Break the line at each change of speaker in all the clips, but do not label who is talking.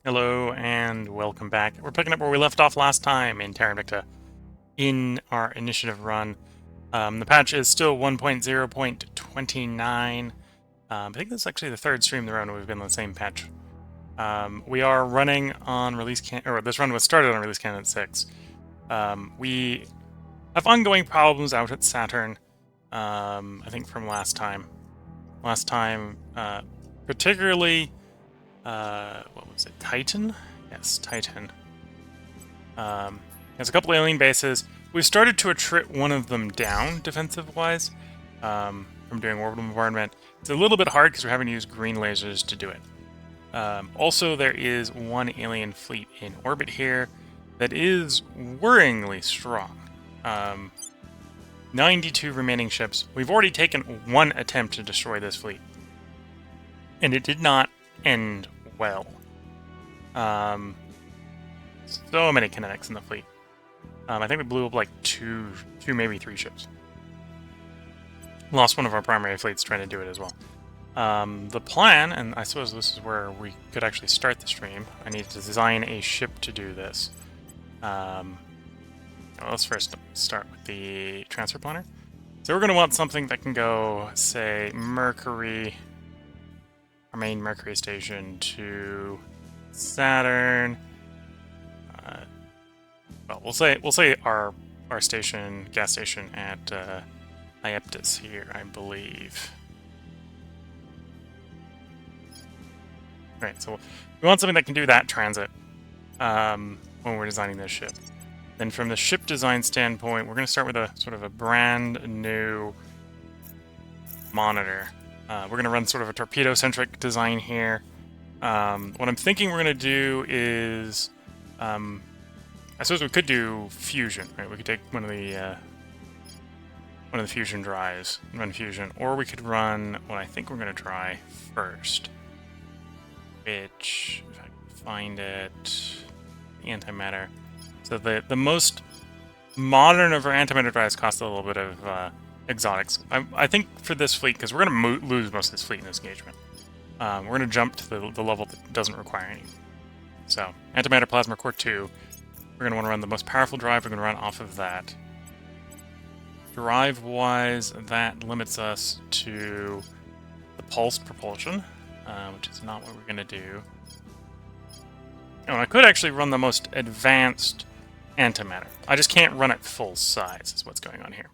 Hello and welcome back. We're picking up where we left off last time in Terra Invicta in our initiative run. The patch is still 1.0.29. I think this is actually the third stream in the run we've been on the same patch. We are running on this run was started on release candidate 6. We have ongoing problems out at Saturn, I think from last time. Last time, particularly what was it? Titan? Yes, Titan. There's a couple alien bases. We've started to attrit one of them down, defensive-wise, from doing orbital bombardment. It's a little bit hard because we're having to use green lasers to do it. Also, there is one alien fleet in orbit here that is worryingly strong. 92 remaining ships. We've already taken one attempt to destroy this fleet, and it did not end well. So many kinetics in the fleet. I think we blew up like two, maybe three ships. Lost one of our primary fleets trying to do it as well. The plan, and I suppose this is where we could actually start the stream. I need to design a ship to do this. Let's first start with the transfer planner. So we're going to want something that can go, say, Mercury, our main Mercury station, to Saturn. Well, we'll say our gas station at Ieptis here, I believe. Right, so we want something that can do that transit when we're designing this ship. Then from the ship design standpoint, we're going to start with a sort of a brand new monitor. We're going to run sort of a torpedo-centric design here. What I'm thinking we're going to do is, I suppose we could do fusion, right? We could take one of the fusion drives, run fusion, or we could run what I think we're going to try first, which, if I can find it, antimatter. So the most modern of our antimatter drives cost a little bit of exotics. I think for this fleet, because we're going to lose most of this fleet in this engagement, we're going to jump to the level that doesn't require any. So, antimatter plasma core 2. We're going to want to run the most powerful drive. We're going to run off of that. Drive-wise, that limits us to the pulse propulsion, which is not what we're going to do. Oh, and I could actually run the most advanced antimatter. I just can't run it full size, is what's going on here.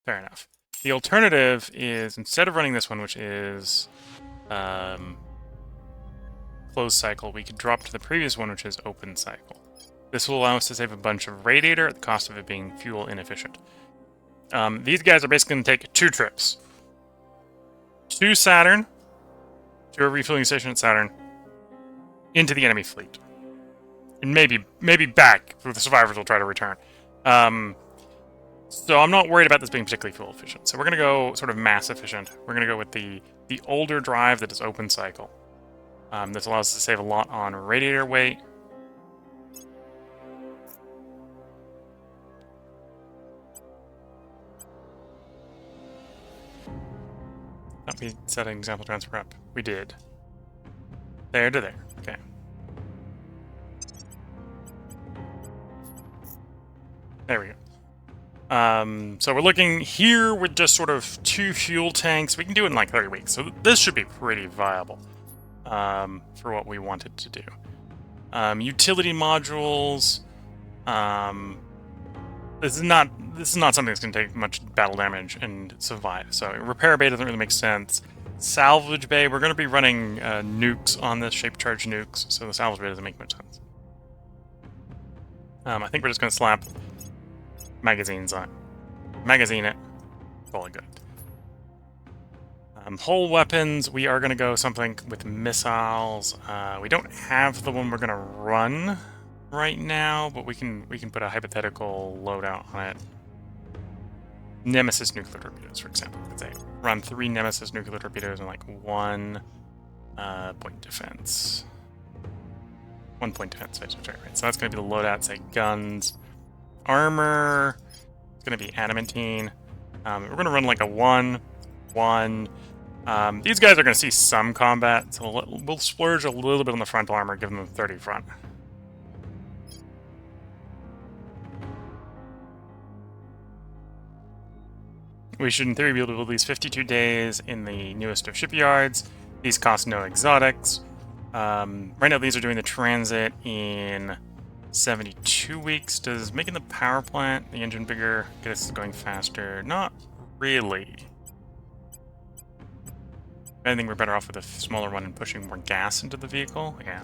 Fair enough. The alternative is, instead of running this one, which is closed cycle, we could drop to the previous one, which is open cycle. This will allow us to save a bunch of radiator at the cost of it being fuel inefficient. These guys are basically going to take 2 trips. To Saturn, to a refueling station at Saturn, into the enemy fleet. And maybe back, for the survivors will try to return. So I'm not worried about this being particularly fuel efficient. So we're going to go sort of mass efficient. We're going to go with the older drive that is open cycle. This allows us to save a lot on radiator weight. Thought we set an example transfer up. We did. There to there. Okay. There we go. So we're looking here with just sort of 2 fuel tanks. We can do it in like 30 weeks. So this should be pretty viable for what we wanted to do. Utility modules. This is not something that's going to take much battle damage and survive. So repair bay doesn't really make sense. Salvage bay, we're going to be running nukes on this, shape charge nukes, so the salvage bay doesn't make much sense. I think we're just going to slap magazines on it. Magazine it. Fully good. Hull weapons, we are going to go something with missiles. We don't have the one we're going to run right now, but we can put a hypothetical loadout on it. Nemesis nuclear torpedoes, for example. Let's say run 3 Nemesis nuclear torpedoes and like 1 point defense. 1 point defense, right? So that's going to be the loadout. Say guns, armor. It's going to be adamantine. We're going to run like a 1, 1, These guys are going to see some combat, so we'll splurge a little bit on the frontal armor, give them 30 front. We should, in theory, be able to build these 52 days in the newest of shipyards. These cost no exotics. Right now, these are doing the transit in 72 weeks. Does making the power plant, the engine bigger, get us going faster? Not really. I think we're better off with a smaller one and pushing more gas into the vehicle. Yeah.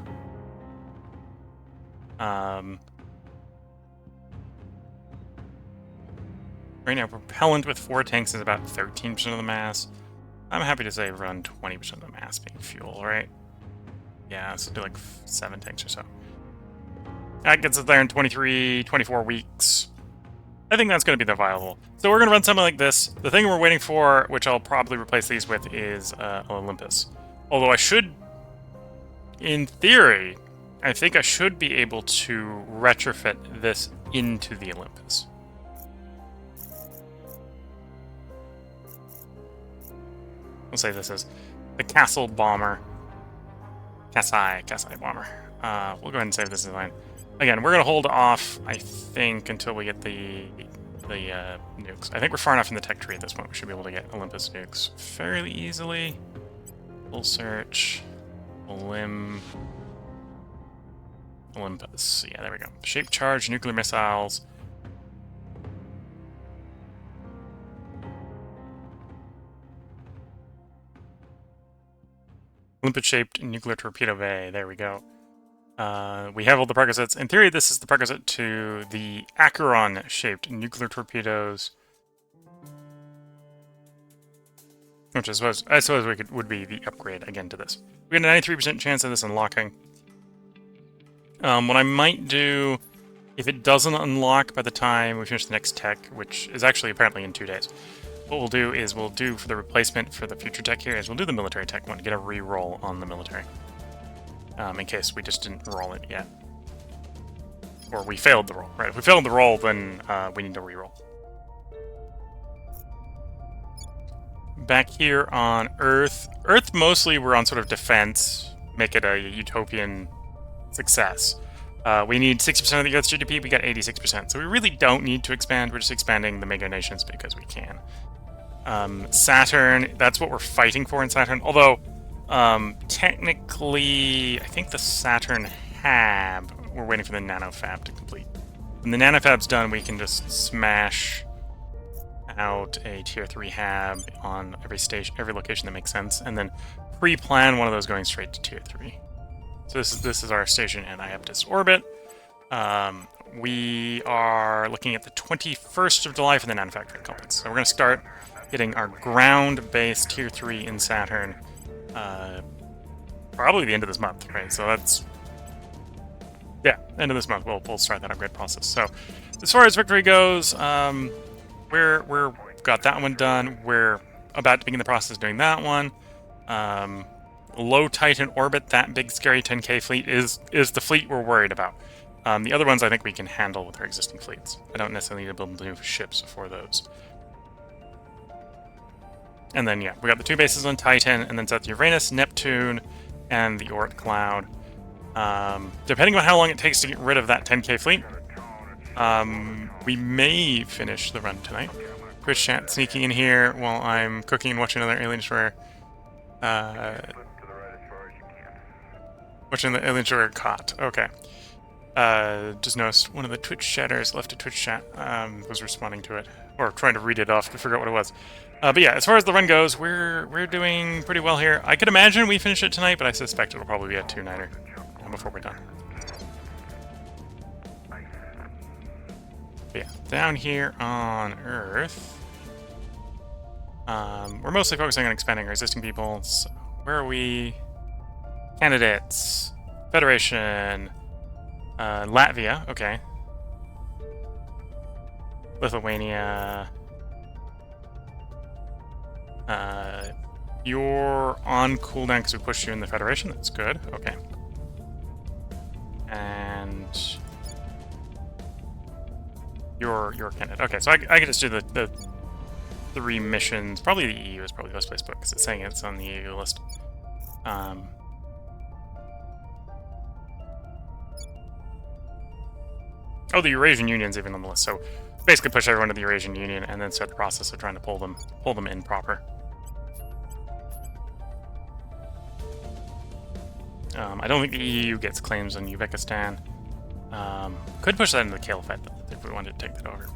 Right now, propellant with 4 tanks is about 13% of the mass. I'm happy to say run 20% of the mass being fuel, right? Yeah, so do like 7 tanks or so. That gets us there in 23, 24 weeks. I think that's going to be the viable. So we're going to run something like this. The thing we're waiting for, which I'll probably replace these with, is Olympus. Although I should, in theory, I think I should be able to retrofit this into the Olympus. We'll say this is the Castle Bomber. Kasai Bomber. We'll go ahead and save this design. Again, we're going to hold off, I think, until we get the nukes. I think we're far enough in the tech tree at this point. We should be able to get Olympus nukes fairly easily. Full search. Olympus. Yeah, there we go. Shape charge, nuclear missiles. Olympus-shaped nuclear torpedo bay. There we go. We have all the prerequisites. In theory, this is the prerequisite to the Acheron-shaped nuclear torpedoes, which I suppose would be the upgrade again to this. We got a 93% chance of this unlocking. What I might do, if it doesn't unlock by the time we finish the next tech, which is actually apparently in 2 days, what we'll do is we'll do for the replacement for the future tech here is we'll do the military tech one, get a re-roll on the military. In case we just didn't roll it yet. Or we failed the roll, right? If we failed the roll, then we need to re-roll. Back here on Earth. Earth mostly we're on sort of defense, make it a utopian success. We need 60% of the Earth's GDP, we got 86%. So we really don't need to expand, we're just expanding the mega nations because we can. Saturn, that's what we're fighting for in Saturn. Although, technically, I think the Saturn Hab, we're waiting for the nanofab to complete. When the nanofab's done, we can just smash out a tier 3 Hab on every station, every location that makes sense, and then pre-plan one of those going straight to tier 3. So this is our station in Iaptis orbit. We are looking at the 21st of July for the manufacturing complex. So we're going to start getting our ground-based tier 3 in Saturn probably the end of this month, right? So that's, yeah, end of this month we'll start that upgrade process. So as far as victory goes, we're got that one done. We're about to begin the process of doing that one. Low Titan orbit, that big scary 10K fleet is the fleet we're worried about. The other ones I think we can handle with our existing fleets. I don't necessarily need to build new ships for those. And then, yeah, we got the 2 bases on Titan, and then South Uranus, Neptune, and the Oort Cloud. Depending on how long it takes to get rid of that 10K fleet, we may finish the run tonight. Twitch chat sneaking in here while I'm cooking and watching another Alien Destroyer. Watching the Alien Destroyer caught. Okay. Just noticed one of the Twitch chatters left a Twitch chat, was responding to it, or trying to read it off to figure out what it was. But yeah, as far as the run goes, we're doing pretty well here. I could imagine we finish it tonight, but I suspect it'll probably be a 2-nighter before we're done. But yeah, down here on Earth, we're mostly focusing on expanding our existing peoples. Where are we? Candidates, Federation, Latvia, okay. Lithuania. You're on cooldown because we pushed you in the Federation. That's good. Okay. And you're candidate. Okay, so I can just do the 3 missions. Probably the EU is probably the best place to put, because it's saying it's on the EU list. Oh, the Eurasian Union's even on the list. So basically push everyone to the Eurasian Union and then start the process of trying to pull them in proper. I don't think the EU gets claims on Uzbekistan. Could push that into the Caliphate if we wanted to take that over.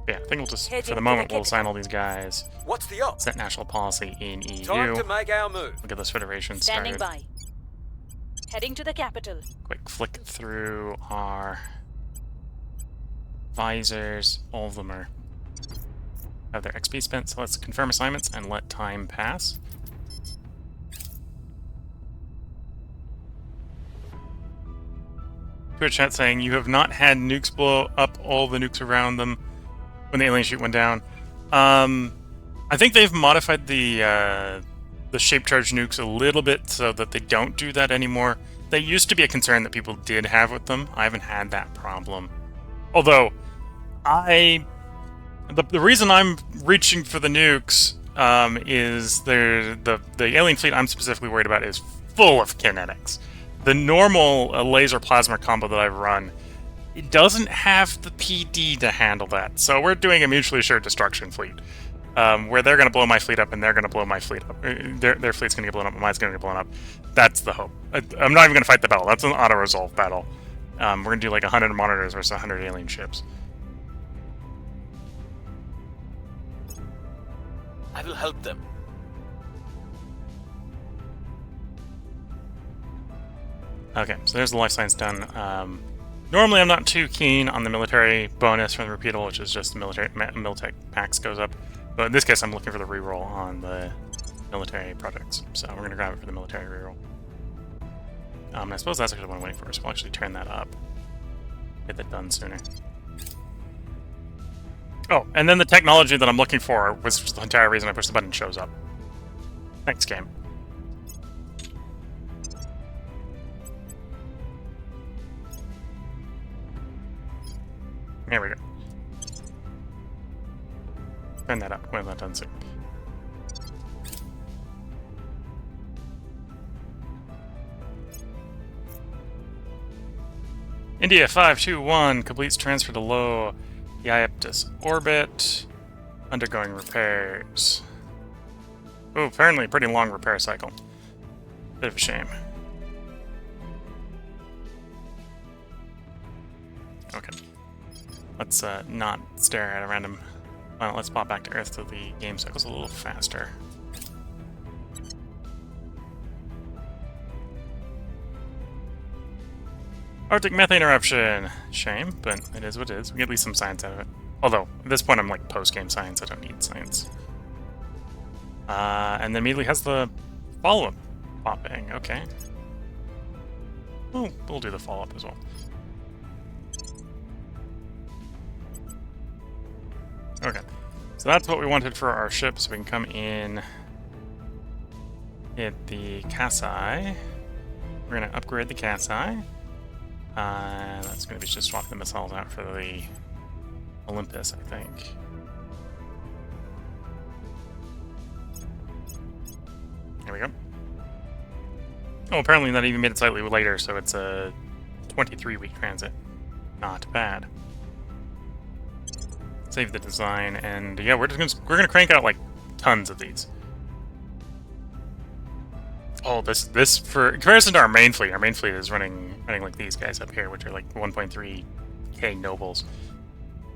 Yeah, I think we'll just, for the moment, we'll assign all these guys.
What's the op?
Set national policy in EU.
Time to make our move.
We'll get this federation
Standing
started.
by. Heading to the capital.
Quick flick through our advisors. All of them have their XP spent, so let's confirm assignments and let time pass. Twitch chat saying you have not had nukes blow up all the nukes around them when the alien chute went down. I think they've modified the shape charge nukes a little bit so that they don't do that anymore. That used to be a concern that people did have with them. I haven't had that problem. Although, the reason I'm reaching for the nukes is the alien fleet I'm specifically worried about is full of kinetics. The normal laser plasma combo that I've run, it doesn't have the PD to handle that. So we're doing a mutually assured destruction fleet, where they're going to blow my fleet up and they're going to blow my fleet up. Their fleet's going to get blown up and mine's going to get blown up. That's the hope. I'm not even going to fight the battle. That's an auto-resolve battle. We're going to do like 100 monitors versus 100 alien ships.
I will help them.
Okay, so there's the life science done. Normally I'm not too keen on the military bonus from the repeatable, which is just the Militech Pax goes up. But in this case, I'm looking for the reroll on the military projects. So we're going to grab it for the military reroll. I suppose that's actually what I'm waiting for, so we'll actually turn that up. Get that done sooner. Oh, and then the technology that I'm looking for was just the entire reason I pushed the button shows up. Thanks, game. There we go. Turn that up. We'll have that done soon. India 521 completes transfer to low Iaptus orbit. Undergoing repairs. Oh, apparently a pretty long repair cycle. Bit of a shame. Okay. Let's not stare at a random... Well, let's pop back to Earth so the game cycle's a little faster. Arctic methane eruption. Shame, but it is what it is. We get at least some science out of it. Although, at this point I'm like post-game science, I don't need science. And then immediately has the follow-up popping. Okay. We'll do the follow-up as well. Okay, so that's what we wanted for our ship, so we can come in, hit the Kasai. We're going to upgrade the Kasai. That's going to be just swapping the missiles out for the Olympus, I think. There we go. Oh, apparently that even made it slightly later, so it's a 23-week transit. Not bad. Save the design, and yeah, we're gonna crank out like tons of these. Oh, this for in comparison to our main fleet is running like these guys up here, which are like 1.3k nobles.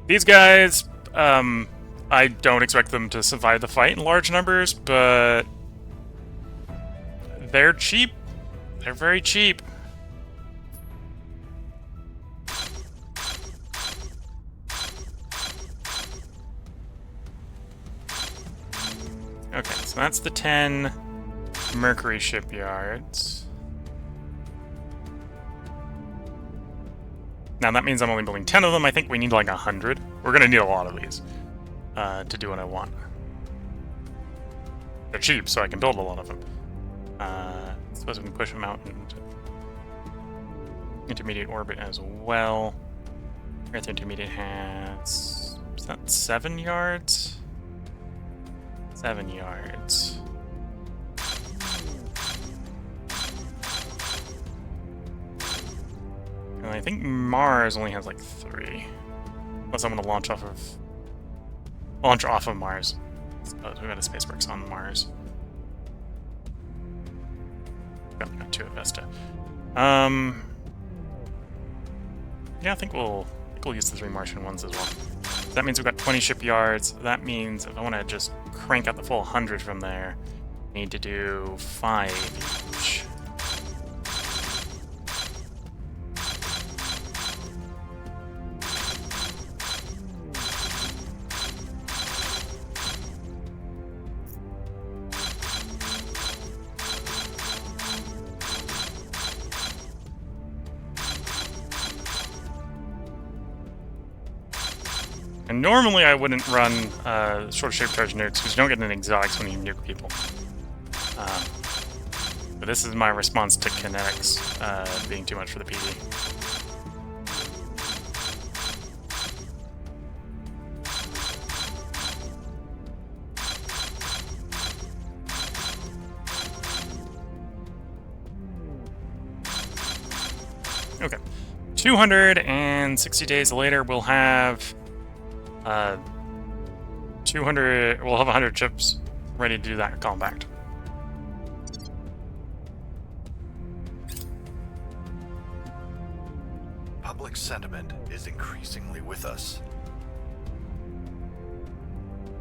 These guys, I don't expect them to survive the fight in large numbers, but they're cheap. They're very cheap. Okay, so that's the 10 Mercury shipyards. Now that means I'm only building 10 of them. I think we need like 100. We're gonna need a lot of these to do what I want. They're cheap, so I can build a lot of them. I suppose we can push them out into intermediate orbit as well. Earth Intermediate has... is that 7 yards? 7 yards. And I think Mars only has like 3. Unless I'm gonna launch off of Mars. Oh, we got a SpaceWorks on Mars. Got 2 at Vesta. Yeah, I think we'll use the 3 Martian ones as well. That means we've got 20 shipyards. That means if I want to just crank out the full 100 from there, I need to do 5 each. And normally I wouldn't run short shape charge nukes because you don't get any exotics when you nuke people. But this is my response to kinetics being too much for the PD. Okay. 260 days later, we'll have 200. We'll have 100 ships ready to do that compact.
Public sentiment is increasingly with us.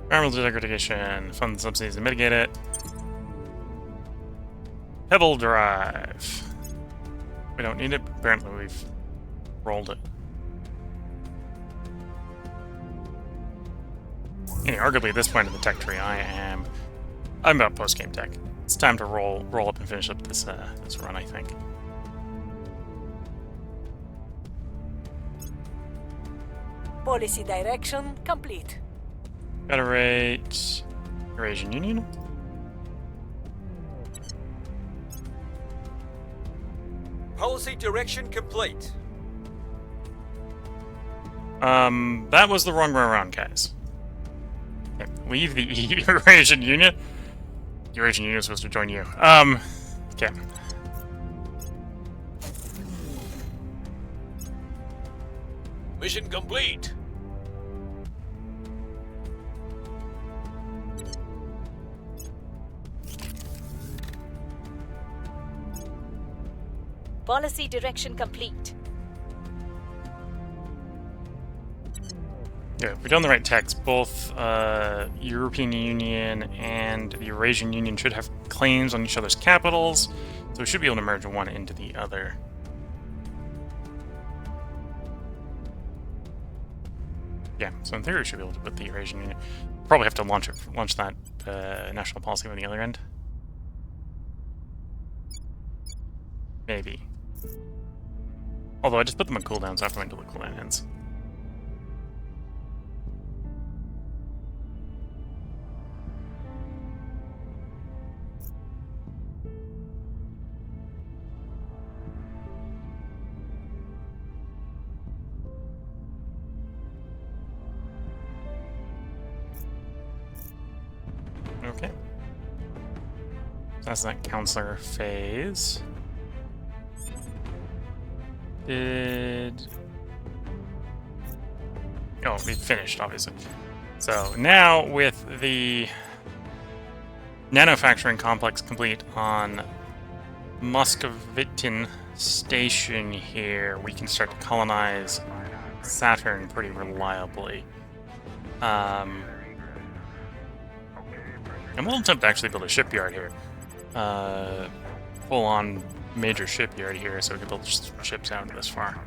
Environmental degradation, fund subsidies to mitigate it. Pebble drive. We don't need it. Apparently, we've rolled it. Arguably, at this point in the tech tree, I'm about post-game tech. It's time to roll up and finish up this this run, I think.
Policy direction complete.
Federate Eurasian Union.
Policy direction complete.
That was the wrong way around, guys. Okay, leave the Eurasian Union. Eurasian Union is supposed to join you. Okay.
Mission complete.
Policy direction complete.
Yeah, if we've done the right text, both European Union and the Eurasian Union should have claims on each other's capitals, so we should be able to merge one into the other. Yeah, so in theory we should be able to put the Eurasian Union. Probably have to launch that national policy on the other end. Maybe. Although I just put them on cooldown, so I have to wait until the cooldown ends. Okay. That's that counselor phase. Oh, we finished, obviously. So now with the nanofacturing complex complete on Moscovitin Station here, we can start to colonize Saturn pretty reliably. I'm a little tempted to actually build a shipyard here. Full-on major shipyard here, so we can build ships out this far.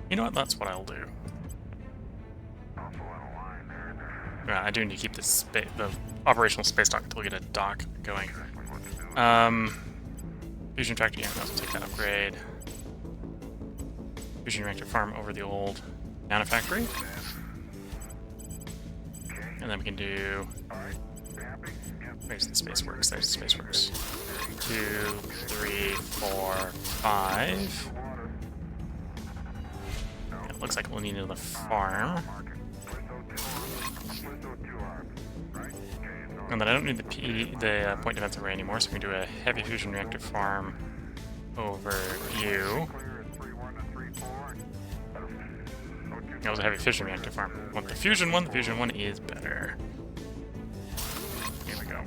You know what? That's what I'll do. I do need to keep this the operational space dock until we get a dock going. Fusion factory, yeah, let's take that upgrade. Fusion reactor farm over the old nanofactory. And then we can do Where's the space works? There's the space works. 2, 3, 4, 5. It looks like we'll need another farm. And then I don't need the point defense array anymore, so we can do a heavy fusion reactor farm over you. That was a heavy fission reactor farm. Want the fusion one? The fusion one is better. Here we go.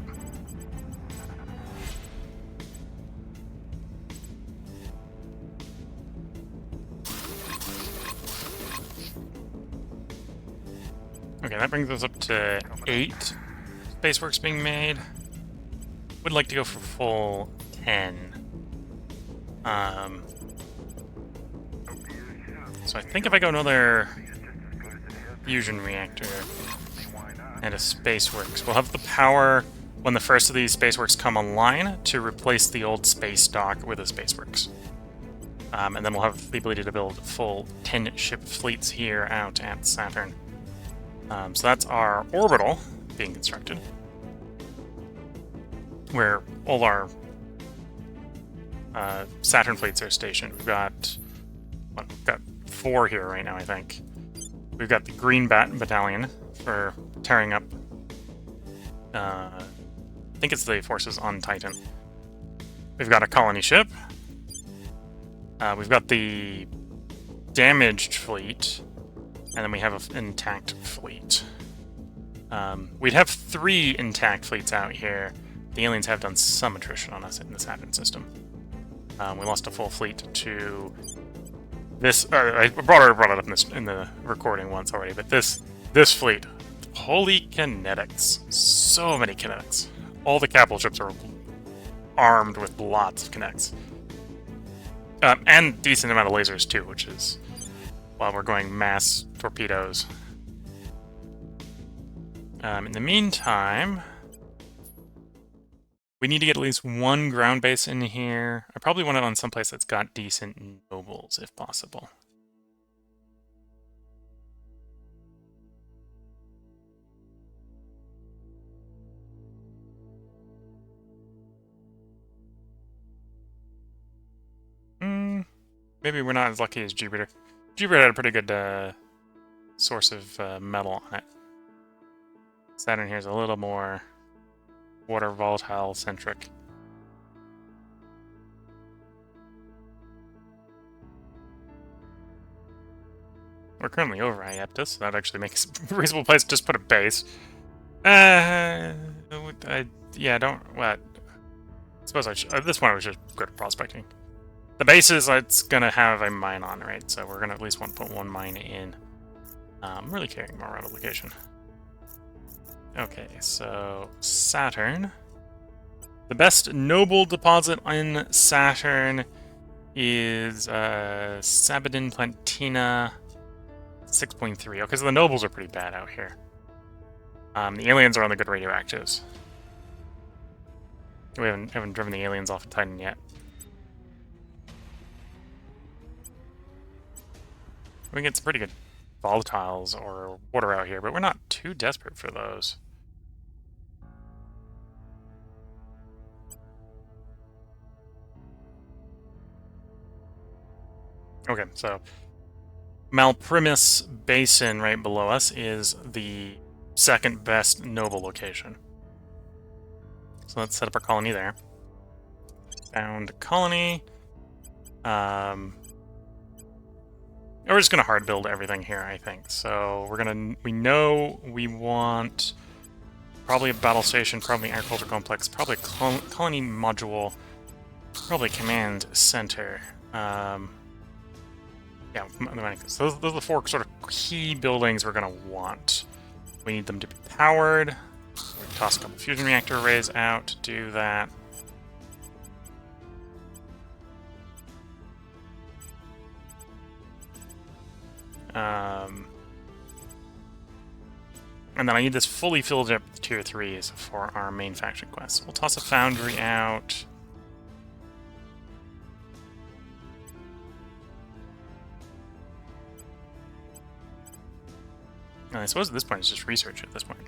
Okay, that brings us up to 8 spaceworks being made. Would like to go for full 10. So I think if I go another fusion reactor and a spaceworks, we'll have the power when the first of these spaceworks come online to replace the old space dock with a spaceworks. And then we'll have the ability to build full 10 ship fleets here out at Saturn. So that's our orbital being constructed, where all our Saturn fleets are stationed. We've got 4 here right now, I think. We've got the Green Battalion for tearing up, I think it's the forces on Titan. We've got a colony ship. We've got the damaged fleet, and then we have an intact fleet. We'd have 3 intact fleets out here. The aliens have done some attrition on us in the Saturn system. We lost a full fleet to this. I brought it up in the recording once already, but this fleet, holy kinetics! So many kinetics. All the capital ships are armed with lots of kinetics, and decent amount of lasers too, which is while we're going mass torpedoes. In the meantime, we need to get at least 1 ground base in here. I probably want it on someplace that's got decent nobles, if possible. Maybe we're not as lucky as Jupiter. Jupiter had a pretty good source of metal on it. Saturn here is a little more water volatile centric. We're currently over Iaptus, so that actually makes a reasonable place to just put a base. Yeah, don't. What? I suppose I should. At this point, I was just good at prospecting. The bases, it's gonna have a mine on, right? So we're gonna at least want to put 1 mine in. I'm really caring more about location. Okay, so Saturn. The best noble deposit in Saturn is Sabadin Plantina 6.3. Okay, so the nobles are pretty bad out here. The aliens are on the good radioactives. We haven't driven the aliens off of Titan yet. We can get some pretty good volatiles or water out here, but we're not too desperate for those. Okay, so Malprimis Basin right below us is the 2nd best noble location. So let's set up our colony there. Found colony. We're just gonna hard build everything here, I think. So we know we want probably a battle station, probably an agriculture complex, probably a colony module, probably a command center. Yeah, so those are the 4 sort of key buildings we're gonna want. We need them to be powered. We toss a couple fusion reactor arrays out to do that. And then I need this fully filled up with tier 3s for our main faction quests. We'll toss a foundry out. And I suppose at this point it's just research at this point.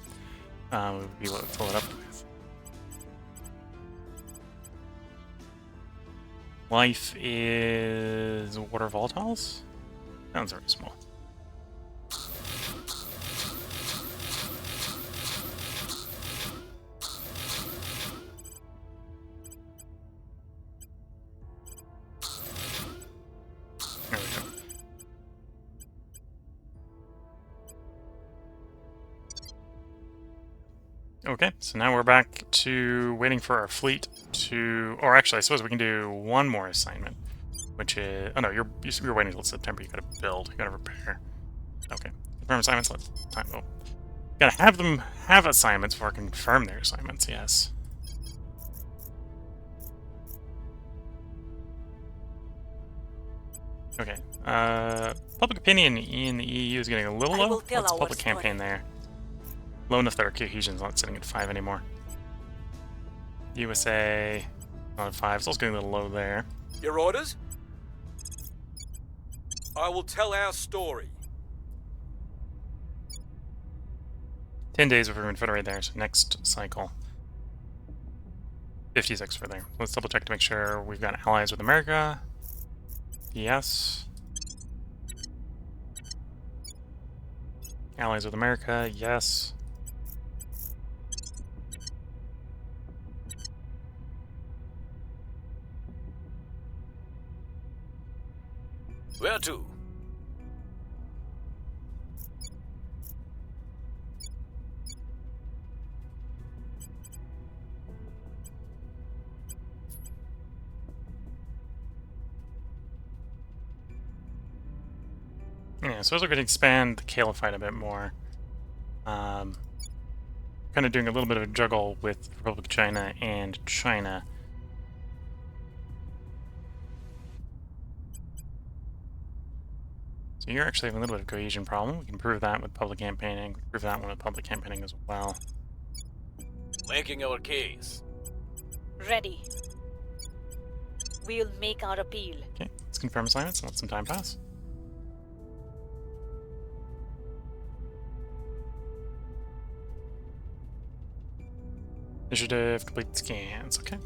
would be what we fill it up with. Life is water volatiles? Sounds very small. There we go. Okay, so now we're back to waiting for our fleet to... Or actually, I suppose we can do one more assignment, which is... Oh no, you're waiting until September. You gotta build, you gotta repair. Okay, confirm assignments. Let's time. Oh, gotta have them have assignments before I confirm their assignments. Yes. Okay. Public opinion in the EU is getting a little low. What's public campaign there? Low enough that our cohesion's not sitting at 5 anymore. USA, not at 5. It's also getting a little low there.
Your orders? I will tell our story.
10 days if we're going to federate there, so next cycle. 56 for there. Let's double check to make sure we've got allies with America. Yes. Allies with America, yes.
Where to?
Yeah, so as we're going to expand the Caliphate a bit more, kind of doing a little bit of a juggle with Republic of China and China. So you're actually having a little bit of cohesion problem. We can prove that with public campaigning. We can prove that one with public campaigning as well.
Making our case.
Ready. We'll make our appeal.
Okay, let's confirm assignments and let some time pass. Initiative, complete scans, okay.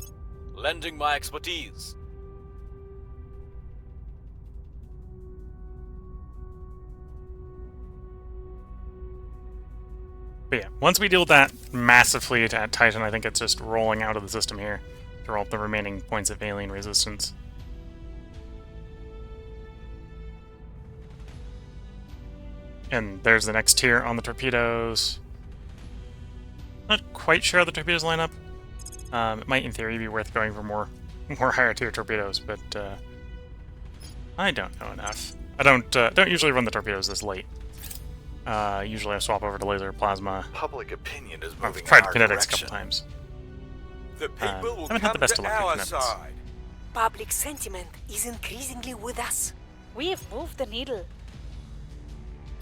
Lending my expertise.
But yeah, once we deal with that massive fleet at Titan, I think it's just rolling out of the system here to roll up the remaining points of alien resistance. And there's the next tier on the torpedoes. Not quite sure how the torpedoes line up. It might, in theory, be worth going for more higher tier torpedoes, but I don't know enough. I don't usually run the torpedoes this late. Usually I swap over to laser plasma.
Public opinion is
I've
moving
tried
in our
kinetics
direction.
a couple times.
The people will
haven't had the
come
best
to
of luck with
our
kinetics.
side.
Public sentiment is increasingly with us. We've moved the needle.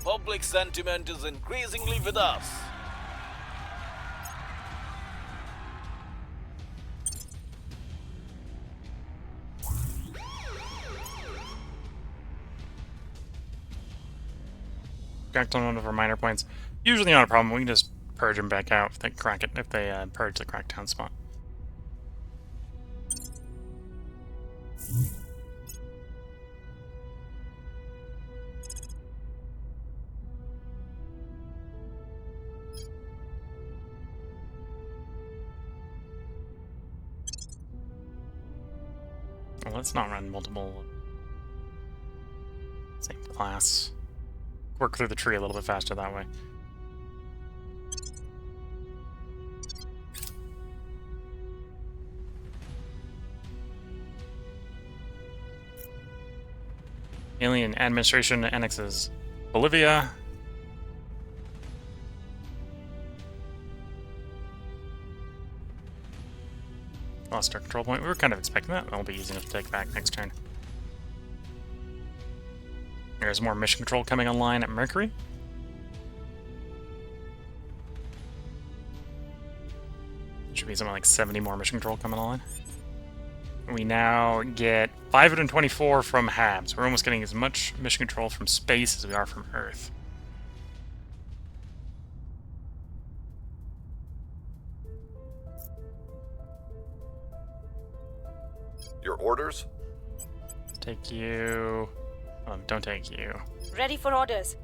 Public sentiment is increasingly with us.
Cracked on one of our minor points. Usually not a problem. We can just purge them back out if they crack it. If they purge the crackdown spot. Well, let's not run multiple same class. Work through the tree a little bit faster that way. Alien administration annexes Bolivia. Lost our control point. We were kind of expecting that. That'll be easy enough to take back next turn. There's more mission control coming online at Mercury. Should be something like 70 more mission control coming online. We now get 524 from HABs. We're almost getting as much mission control from space as we are from Earth.
Your orders?
Take you. Don't take you.
Ready for orders.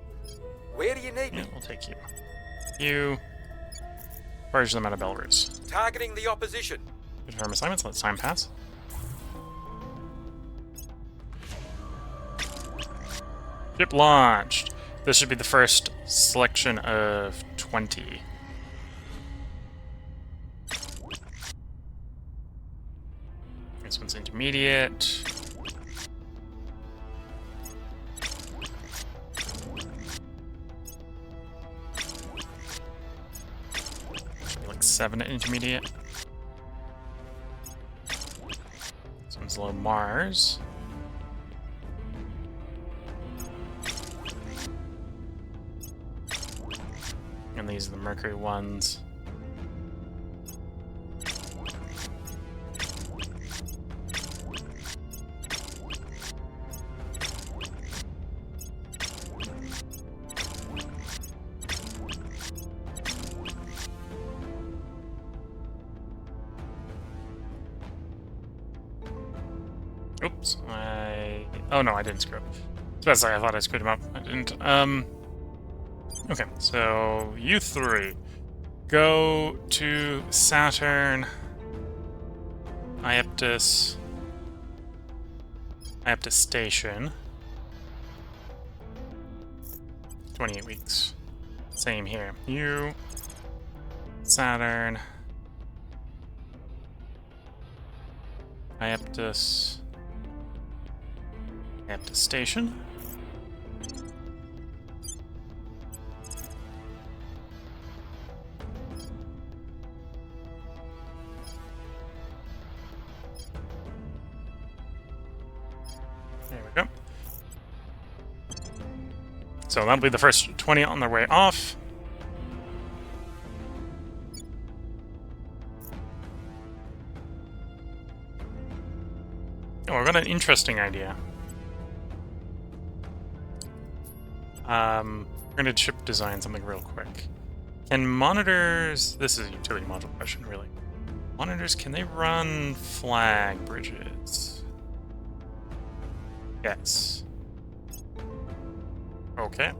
Where do you need
Yeah,
me?
we'll take you. You. Purge them out of Belarus.
Targeting the opposition.
Confirm assignments. Let time pass. Ship launched. This should be the first selection of 20. This one's intermediate. Should be like 7 at intermediate. This one's low Mars. And these are the Mercury ones. Oops, oh no, I didn't screw up. I was about to say, I thought I screwed him up. I didn't. Okay, so you three go to Saturn, Iaptus Station. 28 weeks. Same here. You, Saturn, Iaptus Station. There we go. So that'll be the first 20 on their way off. Oh, I've got an interesting idea. We're gonna chip design something real quick. Can monitors... This is a utility module question, really. Monitors, can they run flag bridges? Yes. Okay.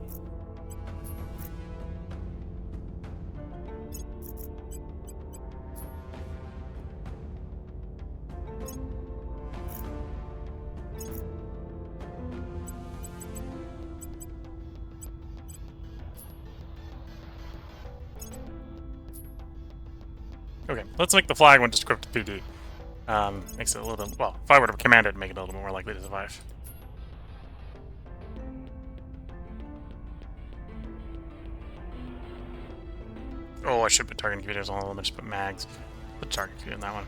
Okay, let's make the flag one just equipped to PD. Makes it a little bit... Well, if I would have commanded, make it a little bit more likely to survive. Oh, I should put targeting computers on all of them. I just put mags. Put target computer in that one.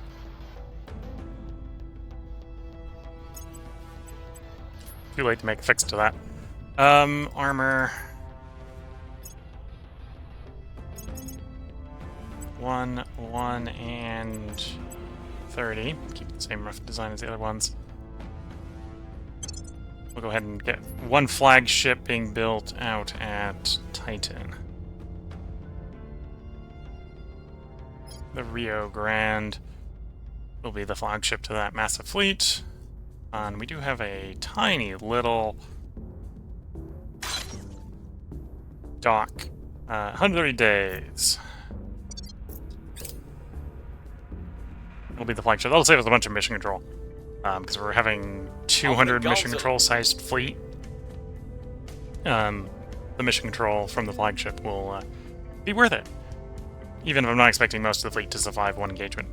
Too late to make a fix to that. Armor. 1, 1, and 30. Keep the same rough design as the other ones. We'll go ahead and get one flagship being built out at Titan. The Rio Grande will be the flagship to that massive fleet. And we do have a tiny little dock. 130 days. It'll be the flagship. That'll save us a bunch of mission control. Because we're having 200 mission control sized fleet. The mission control from the flagship will be worth it. Even if I'm not expecting most of the fleet to survive one engagement.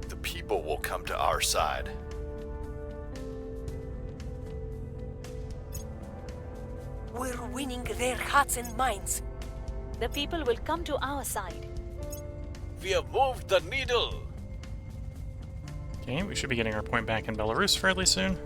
The people will come to our side.
We're winning their hearts and minds.
The people will come to our side.
We have moved the needle.
Okay, we should be getting our point back in Belarus fairly soon.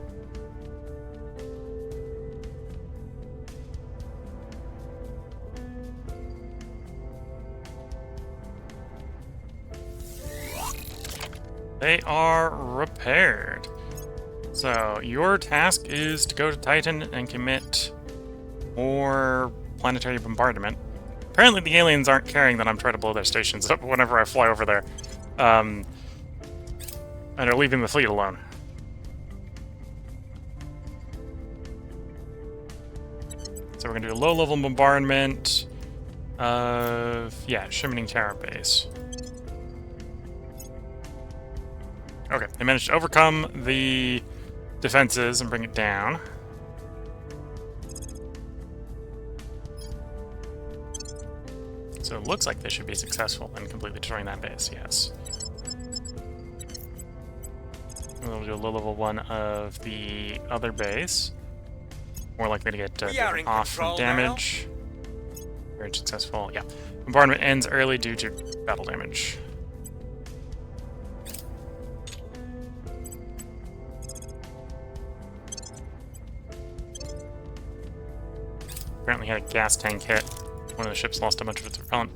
They are repaired. So, your task is to go to Titan and commit more planetary bombardment. Apparently the aliens aren't caring that I'm trying to blow their stations up whenever I fly over there. And are leaving the fleet alone. So we're gonna do a low-level bombardment of, yeah, Shimmering Terra base. Okay, they managed to overcome the defenses and bring it down. So it looks like they should be successful in completely destroying that base, yes. And we'll do a low-level one of the other base. More likely to get off from damage. Very successful, yeah. Bombardment ends early due to battle damage. Apparently had a gas tank hit. One of the ships lost a bunch of its propellant.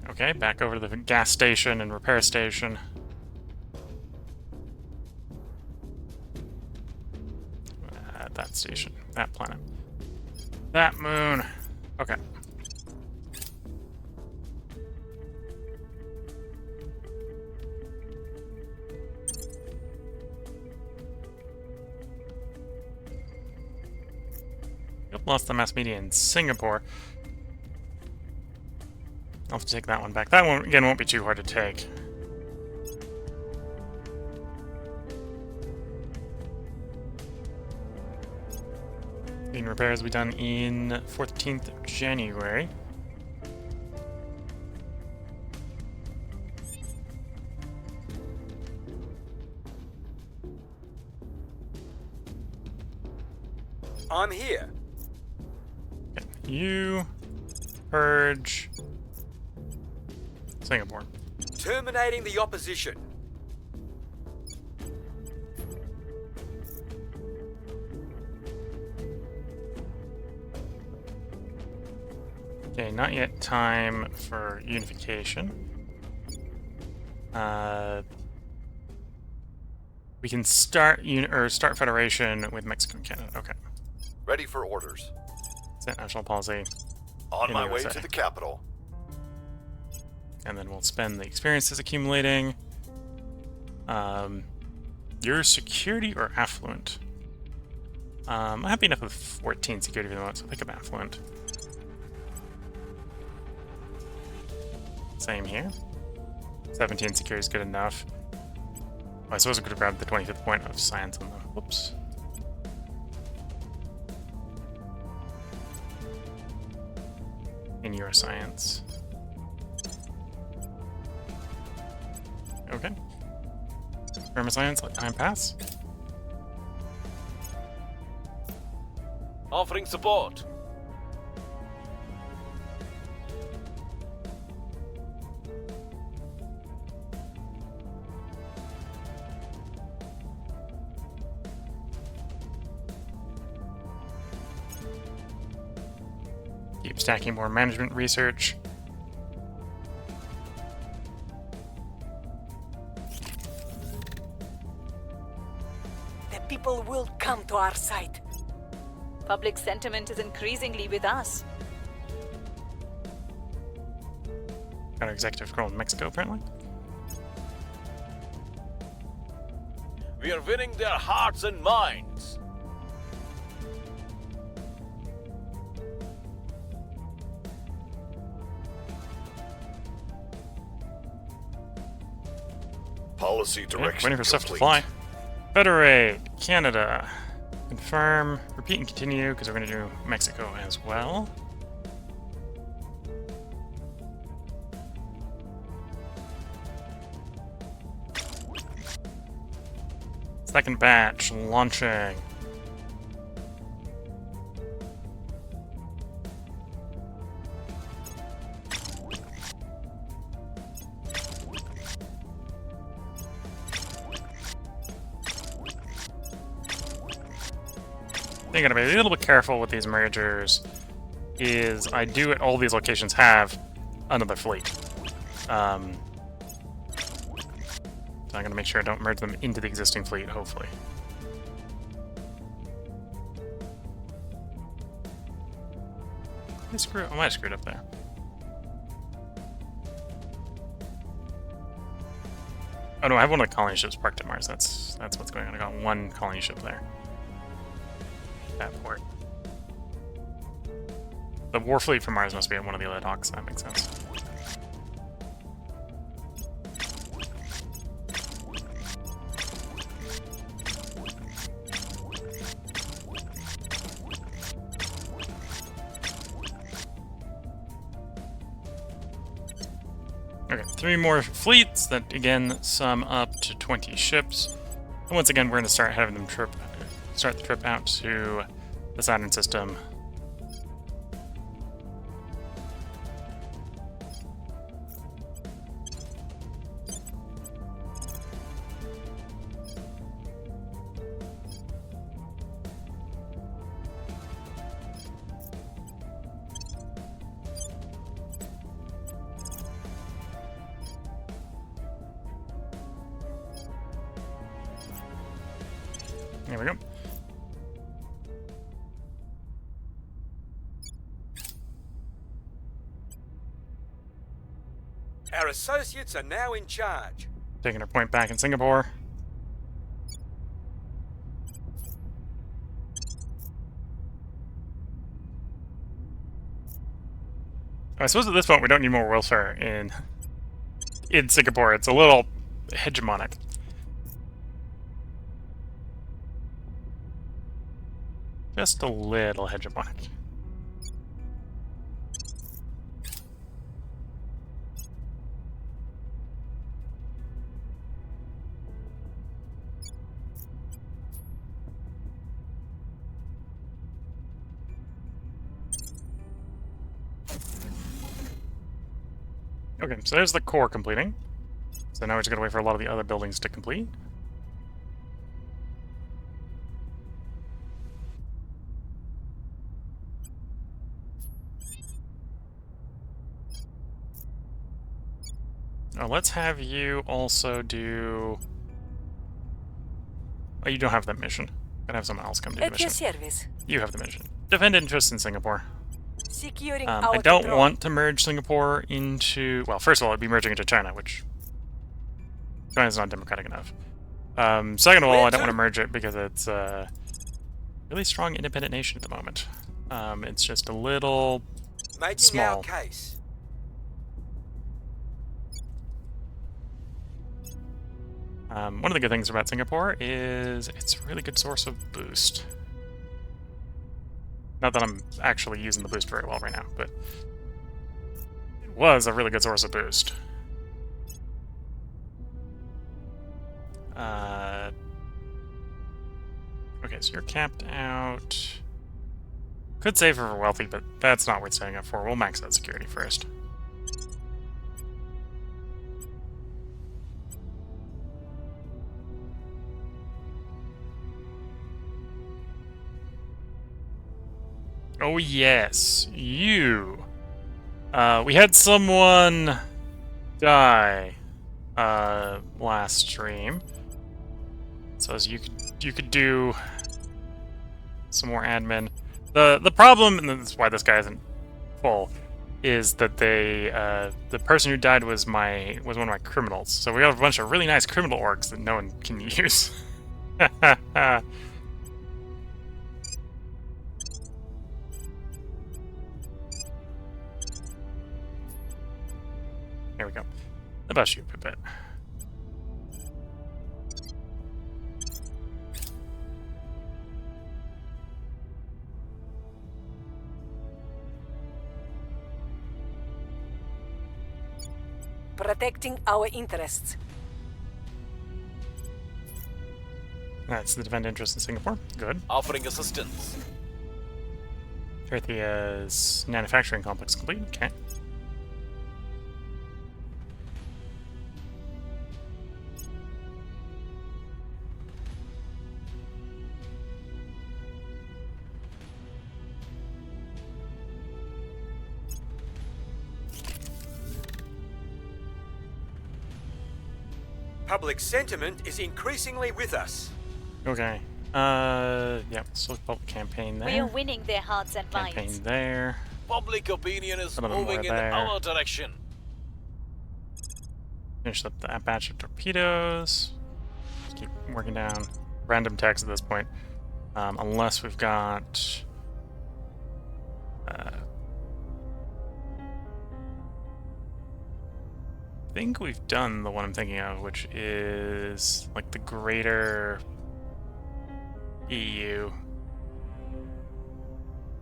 Okay, back over to the gas station and repair station. That station. That planet. That moon. Okay. Yep, lost the mass media in Singapore. I'll have to take that one back. That one, again, won't be too hard to take. The repairs will be done in 14th of January.
I'm here.
Okay. You, Purge, Singapore.
Terminating the opposition.
Okay, not yet time for unification. We can start start federation with Mexico and Canada. Okay,
Ready for orders.
set national policy,
On
In
my
the
way
USA.
to the capital.
and then we'll spend the experiences accumulating. Your security or affluent? I'm happy enough with 14 security for the moment, so pick up affluent. Same here. 17 security is good enough. Oh, I suppose I could have grabbed the 25th point of science on them. Whoops. In neuroscience. Okay. Science, let time pass.
Offering support.
Keep stacking more management research.
The people will come to our side.
Public sentiment is increasingly with us.
Got our executive scroll in Mexico, apparently.
We are winning their hearts and minds.
Policy
Okay,
direction
waiting for stuff to
complete.
fly. Federate, Canada. Confirm, repeat and continue, because we're going to do Mexico as well. Second batch, launching. Thing gotta be a little bit careful with these mergers is I do at all these locations have another fleet. So I'm going to make sure I don't merge them into the existing fleet, hopefully. I might have screwed up there. Oh no, I have one of the colony ships parked at Mars. That's what's going on. I got one colony ship there. That port. The war fleet from Mars must be at one of the other docks. That makes sense. Okay, 3 more fleets that again sum up to 20 ships. And once again, we're going to start having them start the trip out to the Saturn system. There we go.
Our associates are now in charge.
Taking our point back in Singapore. I suppose at this point we don't need more welfare in Singapore. It's a little hegemonic. Just a little hegemonic. Okay, so there's the core completing. So now we're just gonna wait for a lot of the other buildings to complete. Oh, let's have you also do... Oh, you don't have that mission. Gonna have someone else come do the
At your
mission.
service.
You have the mission. Defend interests in Singapore.
Securing
I
our
don't
control.
want to merge Singapore into... Well, first of all, I'd be merging into China, which... China's not democratic enough. Second of all, I don't want to merge it because it's a really strong independent nation at the moment. It's just a little
Making
small.
our case.
One of the good things about Singapore is it's a really good source of boost. Not that I'm actually using the boost very well right now, but it was a really good source of boost. Okay, so you're capped out. Could save her for wealthy, but that's not worth saving up for. We'll max out security first. Oh yes, you. We had someone die last stream, so as you could do some more admin. The problem, and this is why this guy isn't full, is that the person who died was one of my criminals. So we have a bunch of really nice criminal orgs that no one can use. Here we go. How about you, Pipette?
Protecting our interests.
That's the defend interest in Singapore. Good.
Offering assistance.
Terthia's manufacturing complex complete. Okay.
Public sentiment is increasingly with us.
Okay. Yeah, so public campaign there.
We are winning their hearts and
Campaign
minds.
there.
Public opinion is
A little bit
moving
more
in
there.
our direction.
Finish up that batch of torpedoes. Just keep working down random text at this point. Unless we've got... I think we've done the one I'm thinking of, which is like the greater EU.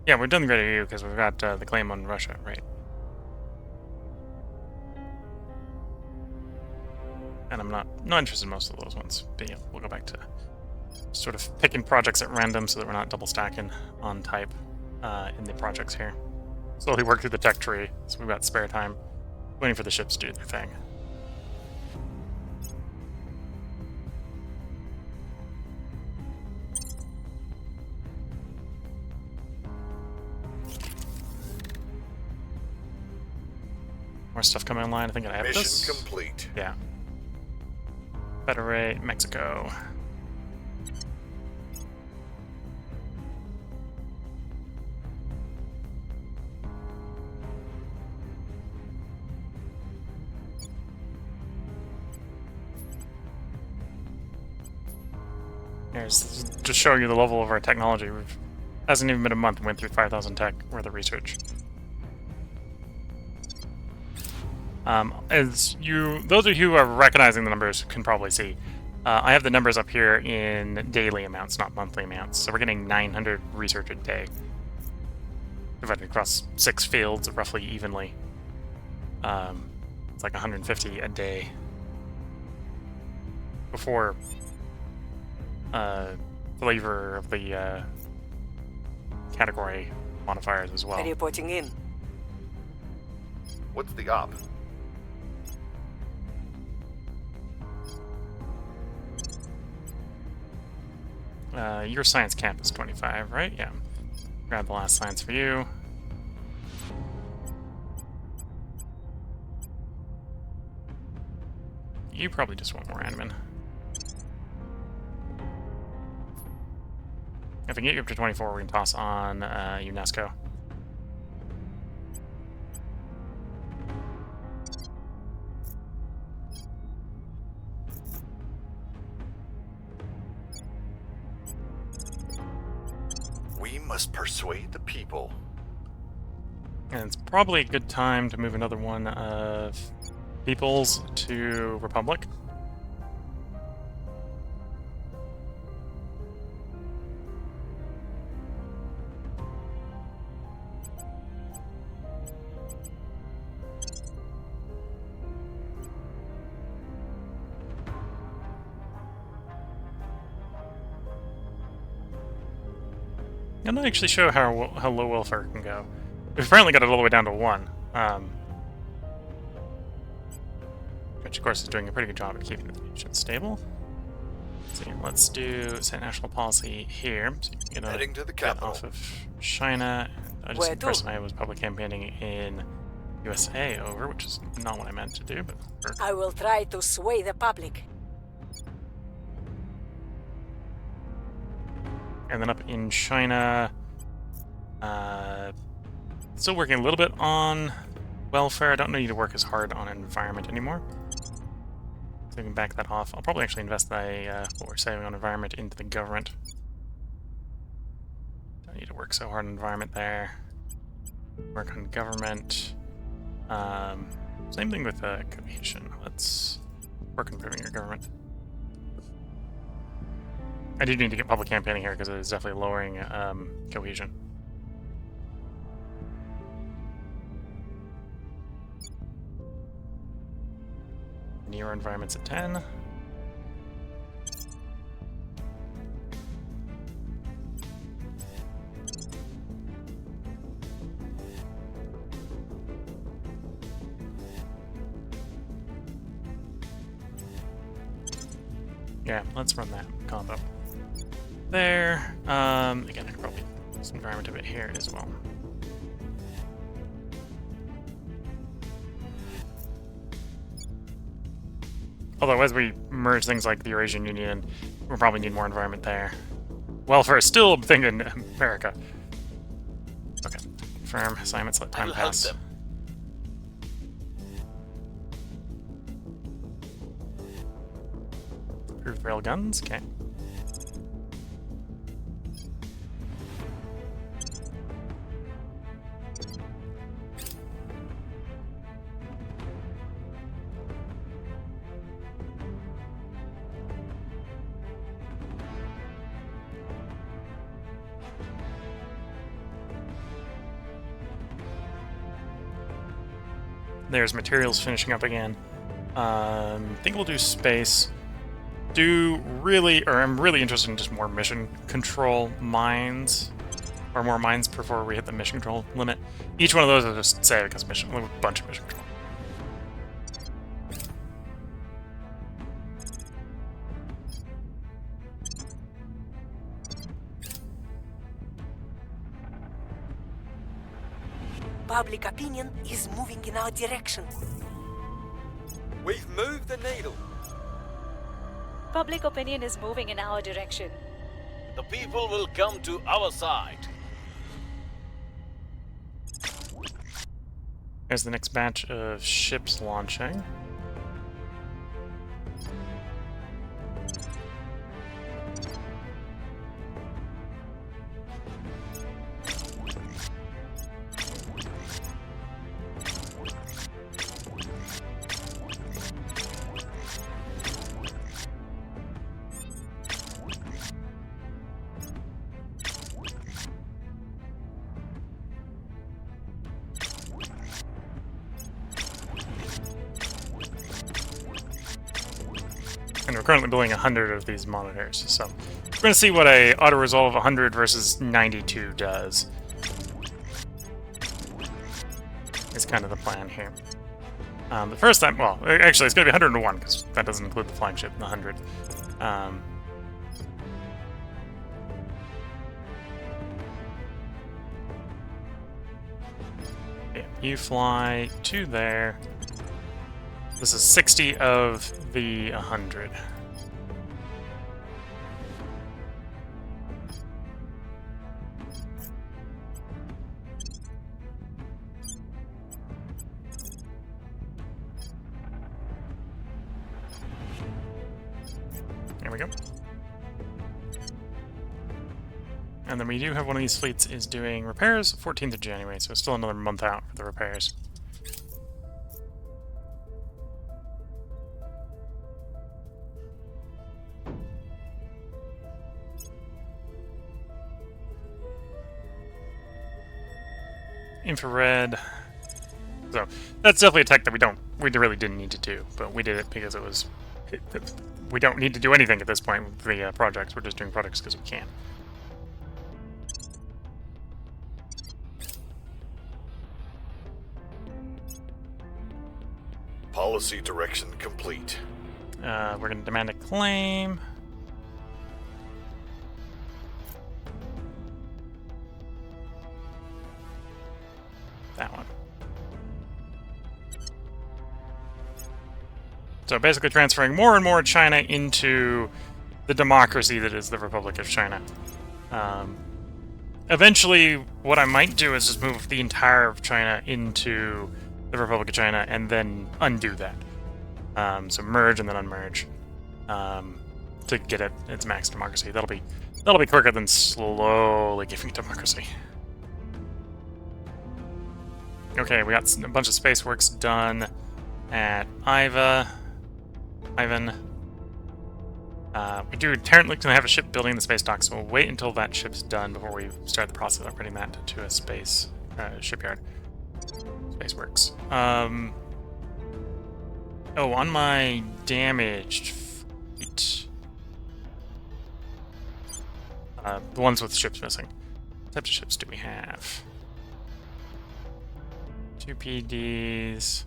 Yeah, we've done the greater EU because we've got the claim on Russia, right? And I'm not interested in most of those ones. But yeah, we'll go back to sort of picking projects at random so that we're not double stacking on type in the projects here. Slowly work through the tech tree, so we've got spare time waiting for the ships to do their thing. More stuff coming online. I think I have
Mission
this.
complete.
Yeah. Federate, Mexico. Here's just showing you the level of our technology. Hasn't even been a month and went through 5,000 tech worth of research. As those of you who are recognizing the numbers can probably see, I have the numbers up here in daily amounts, not monthly amounts. So we're getting 900 research a day, divided across 6 fields roughly evenly. It's like 150 a day before flavor of the category modifiers as well.
Reporting in.
What's the op?
Your science camp is 25, right? Yeah. Grab the last science for you. You probably just want more admin. If we get you up to 24, we can toss on UNESCO.
We must persuade the people.
And it's probably a good time to move another one of Peoples to Republic. I'm not actually sure how low welfare can go. We've apparently got it all the way down to 1. Which, of course, is doing a pretty good job at keeping the nation stable. Let's do set national policy here. So you can get
Heading to the
get
capital.
off of China. I just
Where
think
to?
personally I was public campaigning in USA over, which is not what I meant to do, but
I will try to sway the public.
and then up in China, still working a little bit on welfare. I don't need to work as hard on environment anymore. So we can back that off. I'll probably actually invest what we're saving on environment into the government. Don't need to work so hard on environment there. Work on government. Same thing with cohesion. Let's work on improving your government. I do need to get public campaigning here because it is definitely lowering cohesion. Near environment's at 10. Yeah, let's run that combo. There. Again, I could probably do some environment a bit here as well. Although as we merge things like the Eurasian Union, we'll probably need more environment there. Welfare is still a thing in America. Okay. Confirm assignments, let
I
time
will help
pass.
them.
Approved rail guns, okay. There's materials finishing up again. I think we'll do space. I'm really interested in just more mission control mines. Or more mines before we hit the mission control limit. Each one of those I'll just say because a bunch of mission control.
Public opinion is moving in our direction.
We've moved the needle.
Public opinion is moving in our direction.
The people will come to our side.
Here's the next batch of ships launching. And we're currently building 100 of these monitors, so we're going to see what a auto-resolve 100 versus 92 does. Is kind of the plan here. The first time, well, actually it's going to be 101, because that doesn't include the flagship, the 100. Yeah, you fly to there. This is 60 of the 100. There we go. And then we do have one of these fleets is doing repairs 14th of January, so it's still another month out for the repairs. Infrared. So that's definitely a tech that we really didn't need to do, but we did it because we don't need to do anything at this point with the projects. We're just doing projects because we can.
Policy direction complete.
We're going to demand a claim. That one. So basically transferring more and more China into the democracy that is the Republic of China. Eventually, what I might do is just move the entire of China into the Republic of China and then undo that. So merge and then unmerge to get it its max democracy. That'll be quicker than slowly giving it democracy. Okay, we got a bunch of space works done at Ivan. We do apparently have a ship building in the space dock, so we'll wait until that ship's done before we start the process of upgrading that to a space shipyard. Space works. Oh, on my damaged fleet. The ones with ships missing. What types of ships do we have? 2 PDs.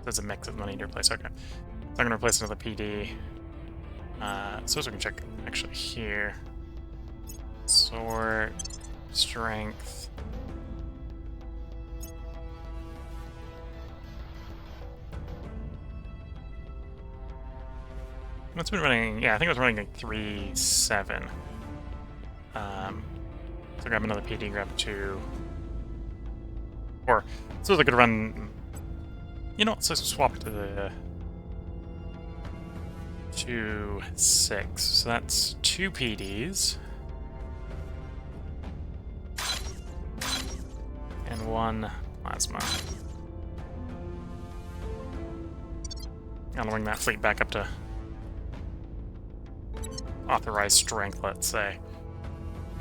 There's a mix of money to replace. Okay. So I'm going to replace another PD. So as we can check actually here. Sword, strength. It's been running, yeah, I think it was running like 3-7. So grab another PD, grab 2. Or, so I could run, you know, let's just swap it to the 2-6. So that's 2 PDs. And 1 plasma. I'll bring that fleet back up to authorized strength, let's say.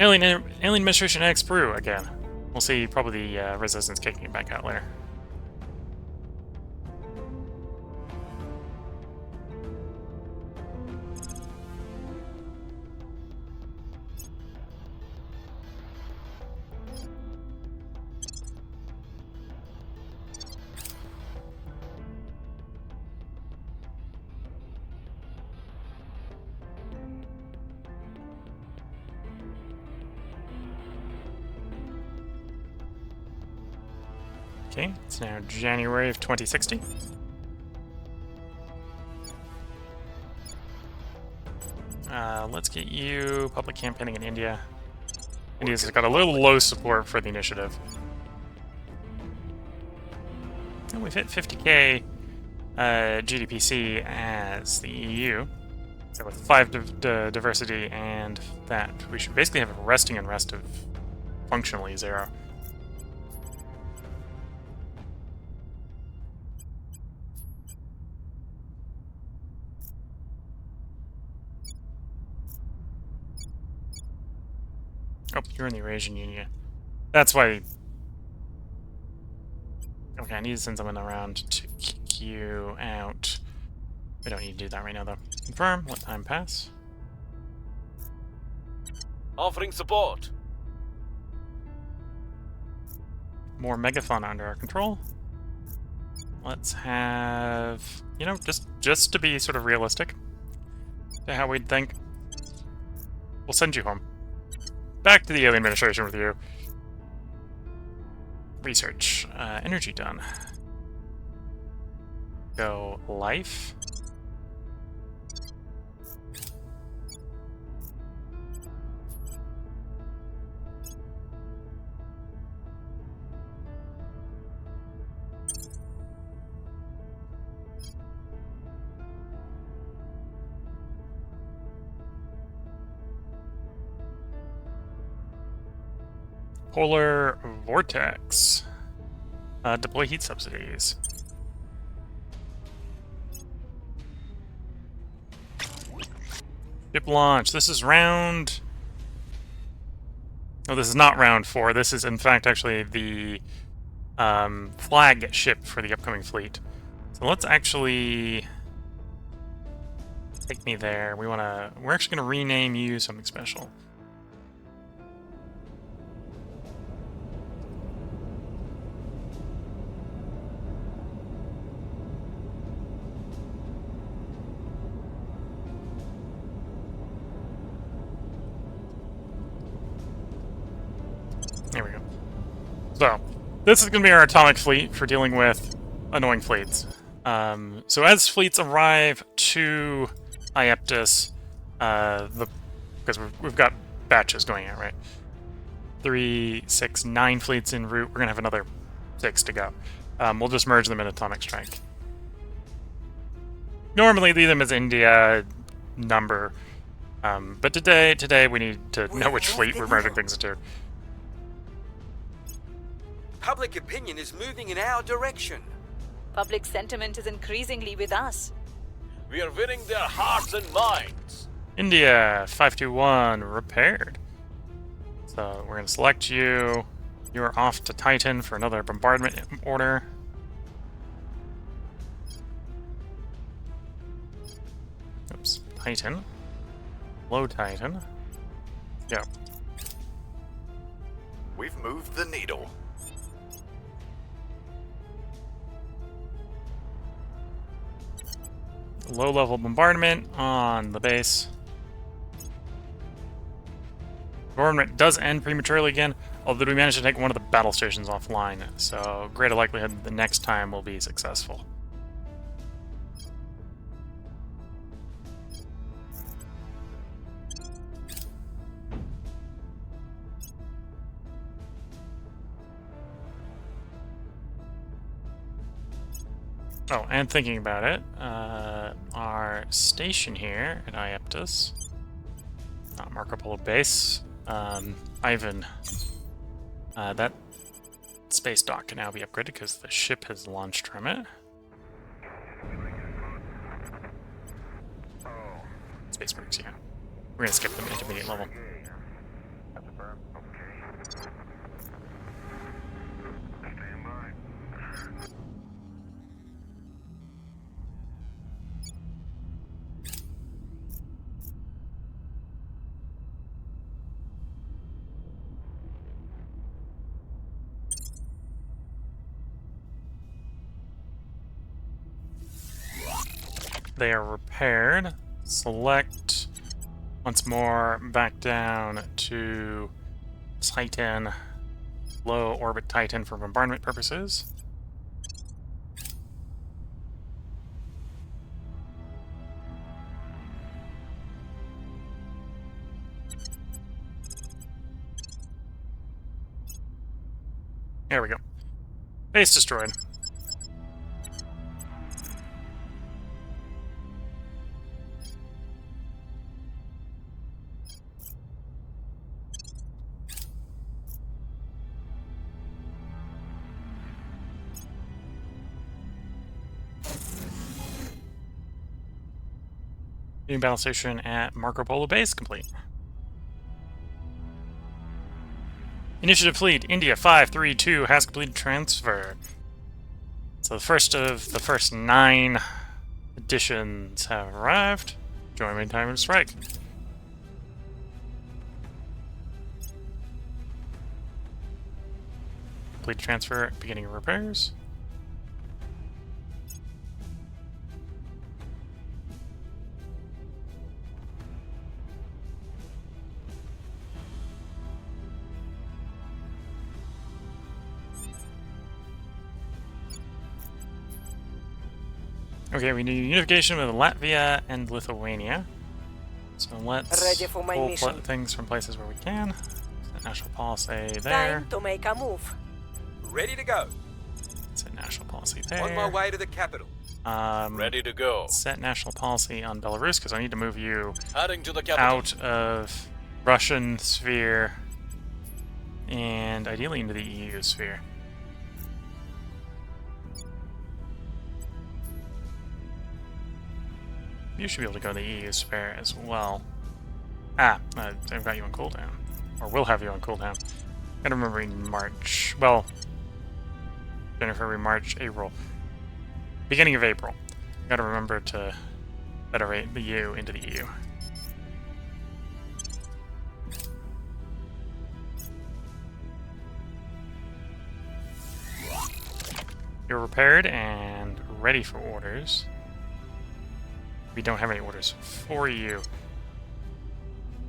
Alien Administration X Brew again. We'll see probably the resistance kicking it back out later. Okay, it's now January of 2060. Let's get you public campaigning in India. India's got a little low support for the initiative. And we've hit 50k GDPC as the EU. So with 5 diversity and that, we should basically have a resting unrest of functionally 0. Oh, you're in the Eurasian Union. That's why... Okay, I need to send someone around to kick you out. We don't need to do that right now, though. Confirm. Let time pass.
Offering support.
More megafauna under our control. Let's have... You know, just to be sort of realistic to how we'd think. We'll send you home. Back to the Alien Administration with you. Research. Energy done. Go life. Polar Vortex. Deploy heat subsidies. Ship launch. This is round... Oh, this is not round 4. This is, in fact, actually the flag ship for the upcoming fleet. So let's actually... Take me there. We're actually going to rename you something special. There we go. So, this is going to be our atomic fleet for dealing with annoying fleets. So as fleets arrive to Ieptis, because we've got batches going out, right? 3, 6, 9 fleets en route. We're going to have another 6 to go. We'll just merge them in atomic strike. Normally leave them as India number, but today we need to know which fleet we're merging things into.
Public opinion is moving in our direction.
Public sentiment is increasingly with us.
We are winning their hearts and minds.
India 521 repaired. So we're going to select you. You're off to Titan for another bombardment order. Oops, Titan. Low Titan. Go.
We've moved the needle.
Low-level bombardment on the base. Bombardment does end prematurely again, although we managed to take one of the battle stations offline, so greater likelihood the next time will be successful. Oh, and thinking about it, our station here at Ieptus, not Marco Polo base, Ivan, that space dock can now be upgraded because the ship has launched from it. Space Works, yeah. We're gonna skip them intermediate level. They are repaired. Select once more back down to Titan, low orbit Titan for bombardment purposes. There we go. Base destroyed. New battle station at Marco Polo base complete. Initiative fleet, India 532 has completed transfer. So the first of the first 9 additions have arrived. Join me in time to strike. Complete transfer, beginning of repairs. Okay, we need unification with Latvia and Lithuania. So let's
Ready for my
pull
mission.
things from places where we can. Set national policy there.
Time to make a move.
Ready to go.
Set national policy there.
On my way to the capital.
Ready to go.
Set national policy on Belarus because I need to move you
Heading to the capital.
out of Russian sphere and ideally into the EU sphere. You should be able to go to the EU sphere as well. I've got you on cooldown. Or will have you on cooldown. Gotta remember in March. Well, January, March, April. Beginning of April. Gotta remember to federate the EU into the EU. You're repaired and ready for orders. We don't have any orders for you.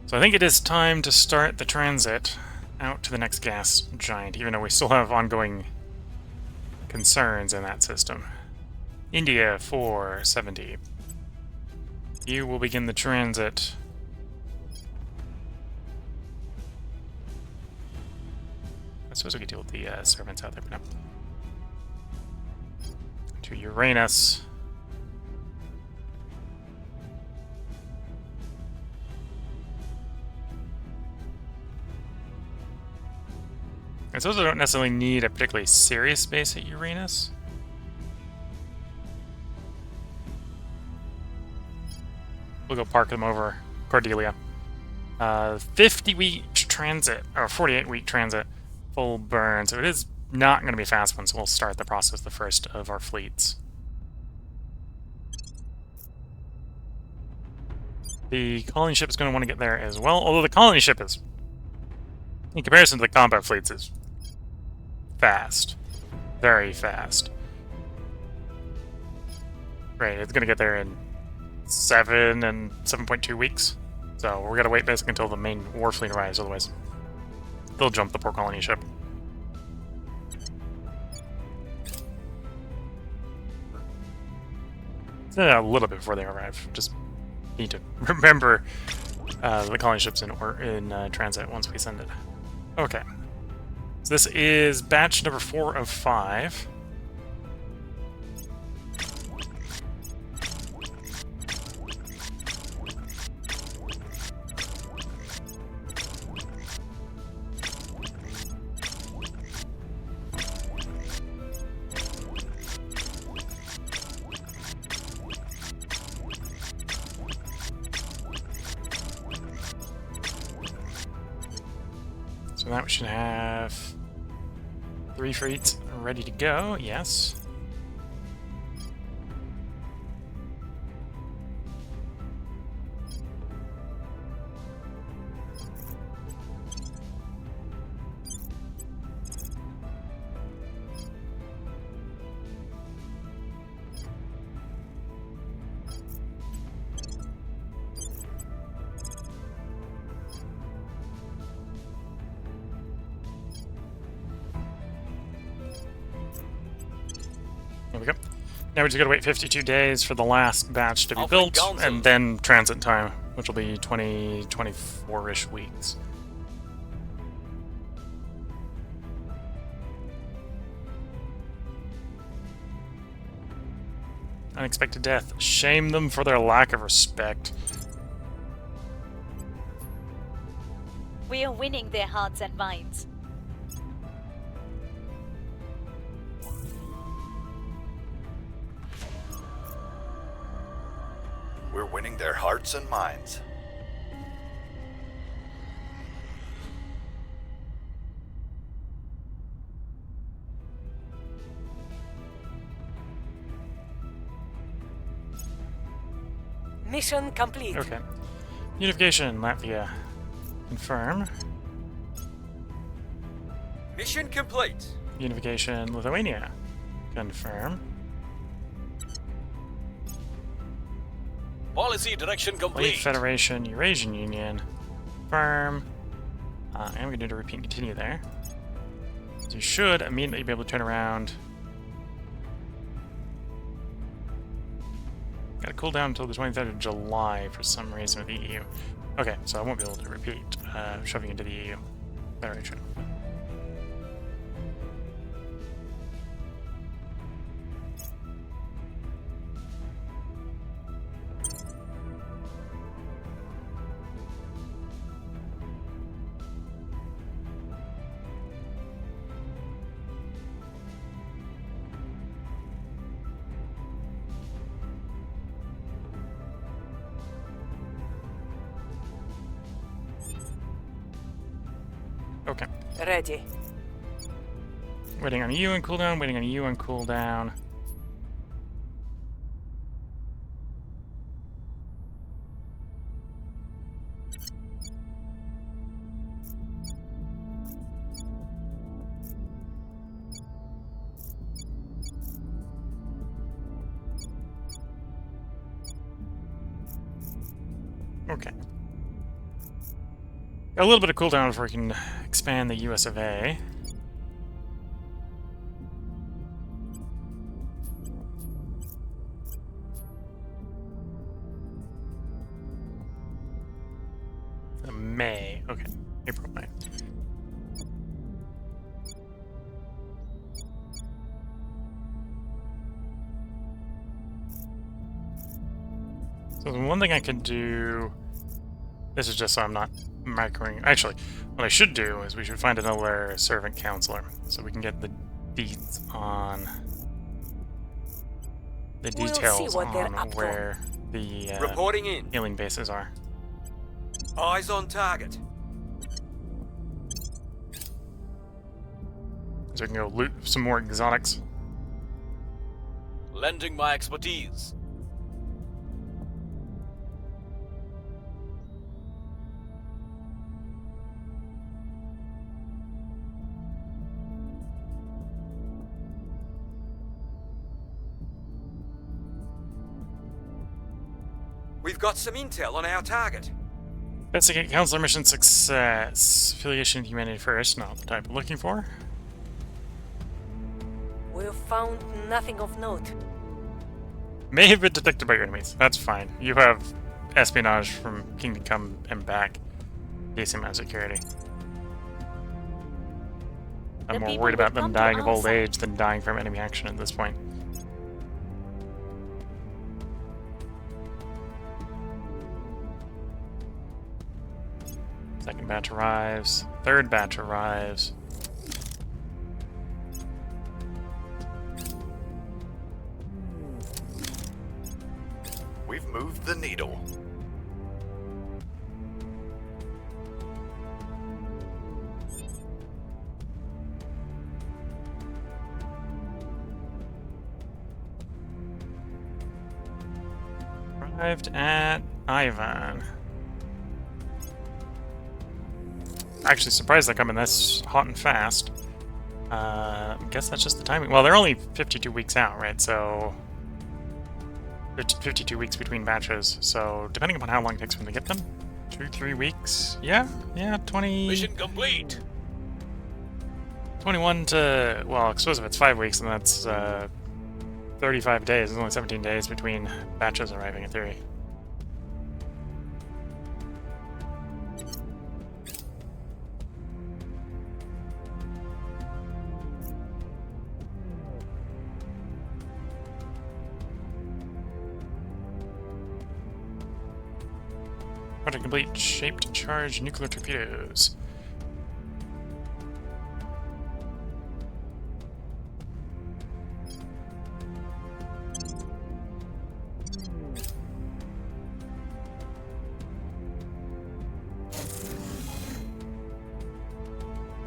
So I think it is time to start the transit out to the next gas giant, even though we still have ongoing concerns in that system. India 470. You will begin the transit. I suppose we could deal with the servants out there, but no. To Uranus. I suppose I don't necessarily need a particularly serious base at Uranus. We'll go park them over Cordelia. 50-week transit, or 48-week transit, full burn. So it is not going to be a fast one, so we'll start the process the first of our fleets. The colony ship is going to want to get there as well, although the colony ship is, in comparison to the combat fleets, is fast. Very fast. Right, it's going to get there in 7 and 7.2 weeks. So we're going to wait basically until the main war fleet arrives, otherwise they'll jump the poor colony ship. It's a little bit before they arrive. Just need to remember the colony ship's in transit once we send it. Okay. So this is batch number 4 of 5. So that we should have 3 freights ready to go, yes. There we go. Now we just gotta wait 52 days for the last batch to be built, and then transit time, which will be 24-ish weeks. Unexpected death. Shame them for their lack of respect.
We are winning their hearts and minds.
We're winning their hearts and minds.
Mission complete.
Okay. Unification, Latvia. Confirm.
Mission complete.
Unification, Lithuania. Confirm.
Policy direction
Late
complete.
Federation, Eurasian Union. Confirm. And we're going to do a repeat and continue there. So you should immediately be able to turn around. Got to cool down until the 23rd of July for some reason with the EU. Okay, so I won't be able to repeat shoving into the EU Federation. Okay.
Ready.
Waiting on you and cooldown, waiting on you and cooldown. Okay. Got a little bit of cooldown before we can expand the US of A. May. Okay. April, May. So the one thing I could do... This is just so I'm not microing... Actually, what I should do is we should find another servant counselor so we can get the deets on... The
We'll
details
see what they're
on
up to.
where the
Reporting in.
healing bases are.
Eyes on target.
So we can go loot some more exotics.
Lending my expertise.
We've got some intel on our target.
Investigate counselor mission success. Affiliation with humanity first, not the type we're looking for.
We've found nothing of note.
May have been detected by your enemies. That's fine. You have espionage from Kingdom Come and back. Decent amount of security. I'm
The
more
people
worried about
will
them
come to
dying of
our
old
side.
age than dying from enemy action at this point. Second batch arrives. Third batch arrives.
We've moved the needle.
Arrived at Ivan. Actually surprised they're coming this hot and fast. I guess that's just the timing. Well, they're only 52 weeks out, right? So 52 weeks between batches. So depending upon how long it takes for them to get them, 2-3 weeks. Yeah, 20.
Mission complete.
21 to, well, I suppose if it's 5 weeks, then that's 35 days. There's only 17 days between batches arriving in theory. Project complete. Shaped charged nuclear torpedoes.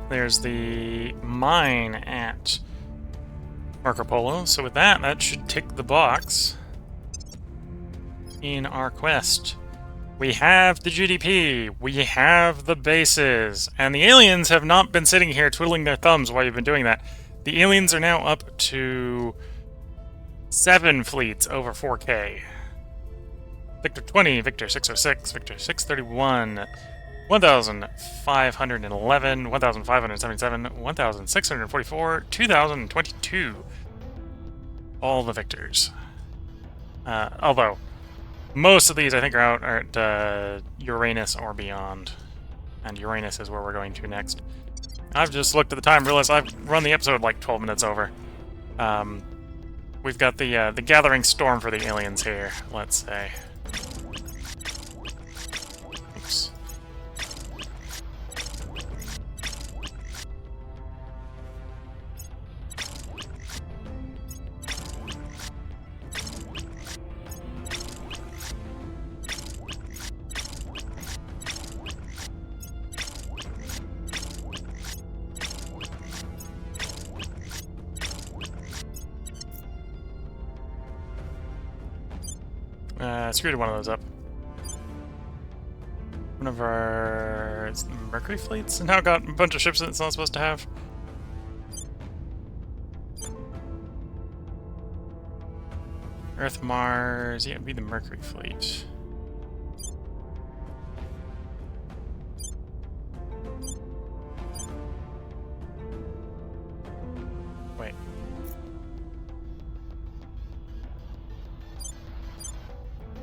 There's the mine at Marco Polo. So with that, that should tick the box in our quest. We have the GDP, we have the bases, and the aliens have not been sitting here twiddling their thumbs while you've been doing that. The aliens are now up to 7 fleets over 4K. Victor 20, Victor 606, Victor 631, 1,511, 1,577, 1,644, 2,022. All the Victors. Although, most of these, I think, are out at Uranus or beyond. And Uranus is where we're going to next. I've just looked at the time, realized I've run the episode like 12 minutes over. We've got the gathering storm for the aliens here, let's say. Oops. Screwed one of those up. One of our Mercury fleets now got a bunch of ships that it's not supposed to have. Earth, Mars, yeah, it'd be the Mercury fleet. Wait.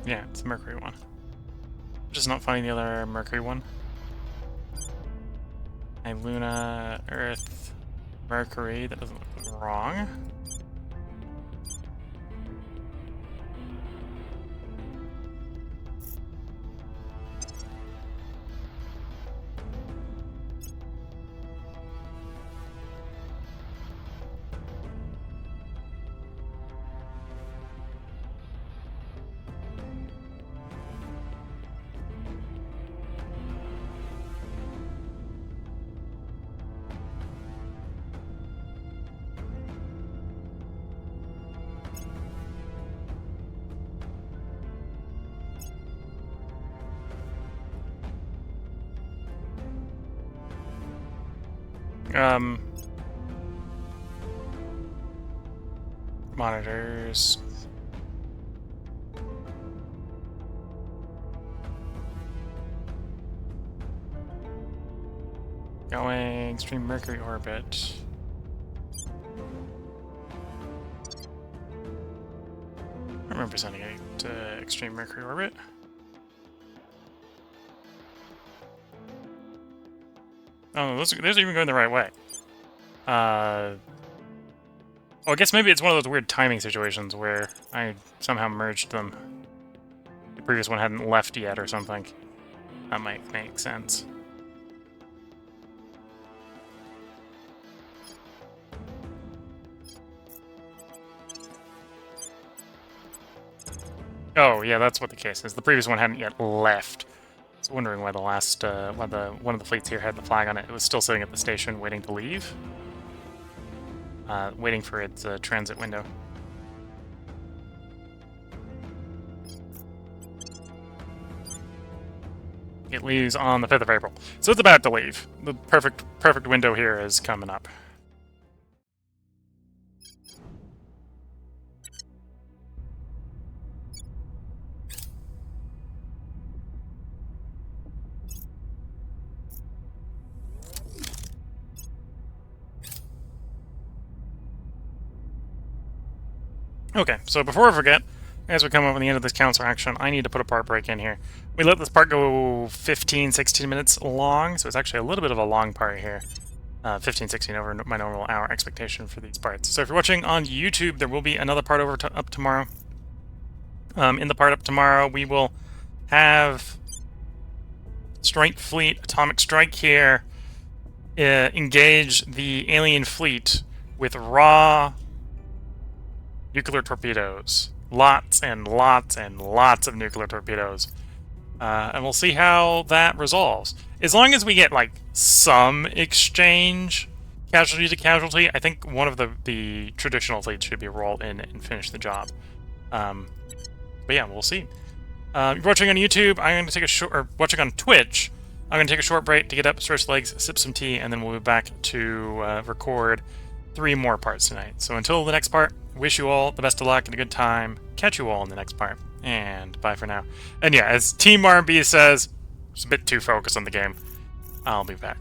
Yeah, it's the Mercury one. Just not finding the other Mercury one. Hey, Luna, Earth, Mercury. That doesn't look wrong. Monitors. Going extreme Mercury orbit. I remember sending it to extreme Mercury orbit. Oh, those are even going the right way. Oh, I guess maybe it's one of those weird timing situations where I somehow merged them. The previous one hadn't left yet or something. That might make sense. Oh, yeah, that's what the case is. The previous one hadn't yet left. I was wondering why the last, one of the fleets here had the flag on it. It was still sitting at the station waiting to leave. Waiting for its transit window. It leaves on the 5th of April. So it's about to leave. The perfect window here is coming up. Okay, so before I forget, as we come up on the end of this council action, I need to put a part break in here. We let this part go 15, 16 minutes long, so it's actually a little bit of a long part here. 15, 16 over my normal hour expectation for these parts. So if you're watching on YouTube, there will be another part up tomorrow. In the part up tomorrow, we will have Strike Fleet, Atomic Strike here, engage the alien fleet with raw nuclear torpedoes. Lots and lots and lots of nuclear torpedoes. And we'll see how that resolves. As long as we get, like, some exchange, casualty to casualty, I think one of the traditional fleets should be rolled in and finish the job. But yeah, we'll see. If you're watching on YouTube, I'm going to take a short... or watching on Twitch, I'm going to take a short break to get up, stretch legs, sip some tea, and then we'll be back to record 3 more parts tonight. So until the next part, wish you all the best of luck and a good time. Catch you all in the next part. And bye for now. And yeah, as Team R&B says, it's a bit too focused on the game. I'll be back.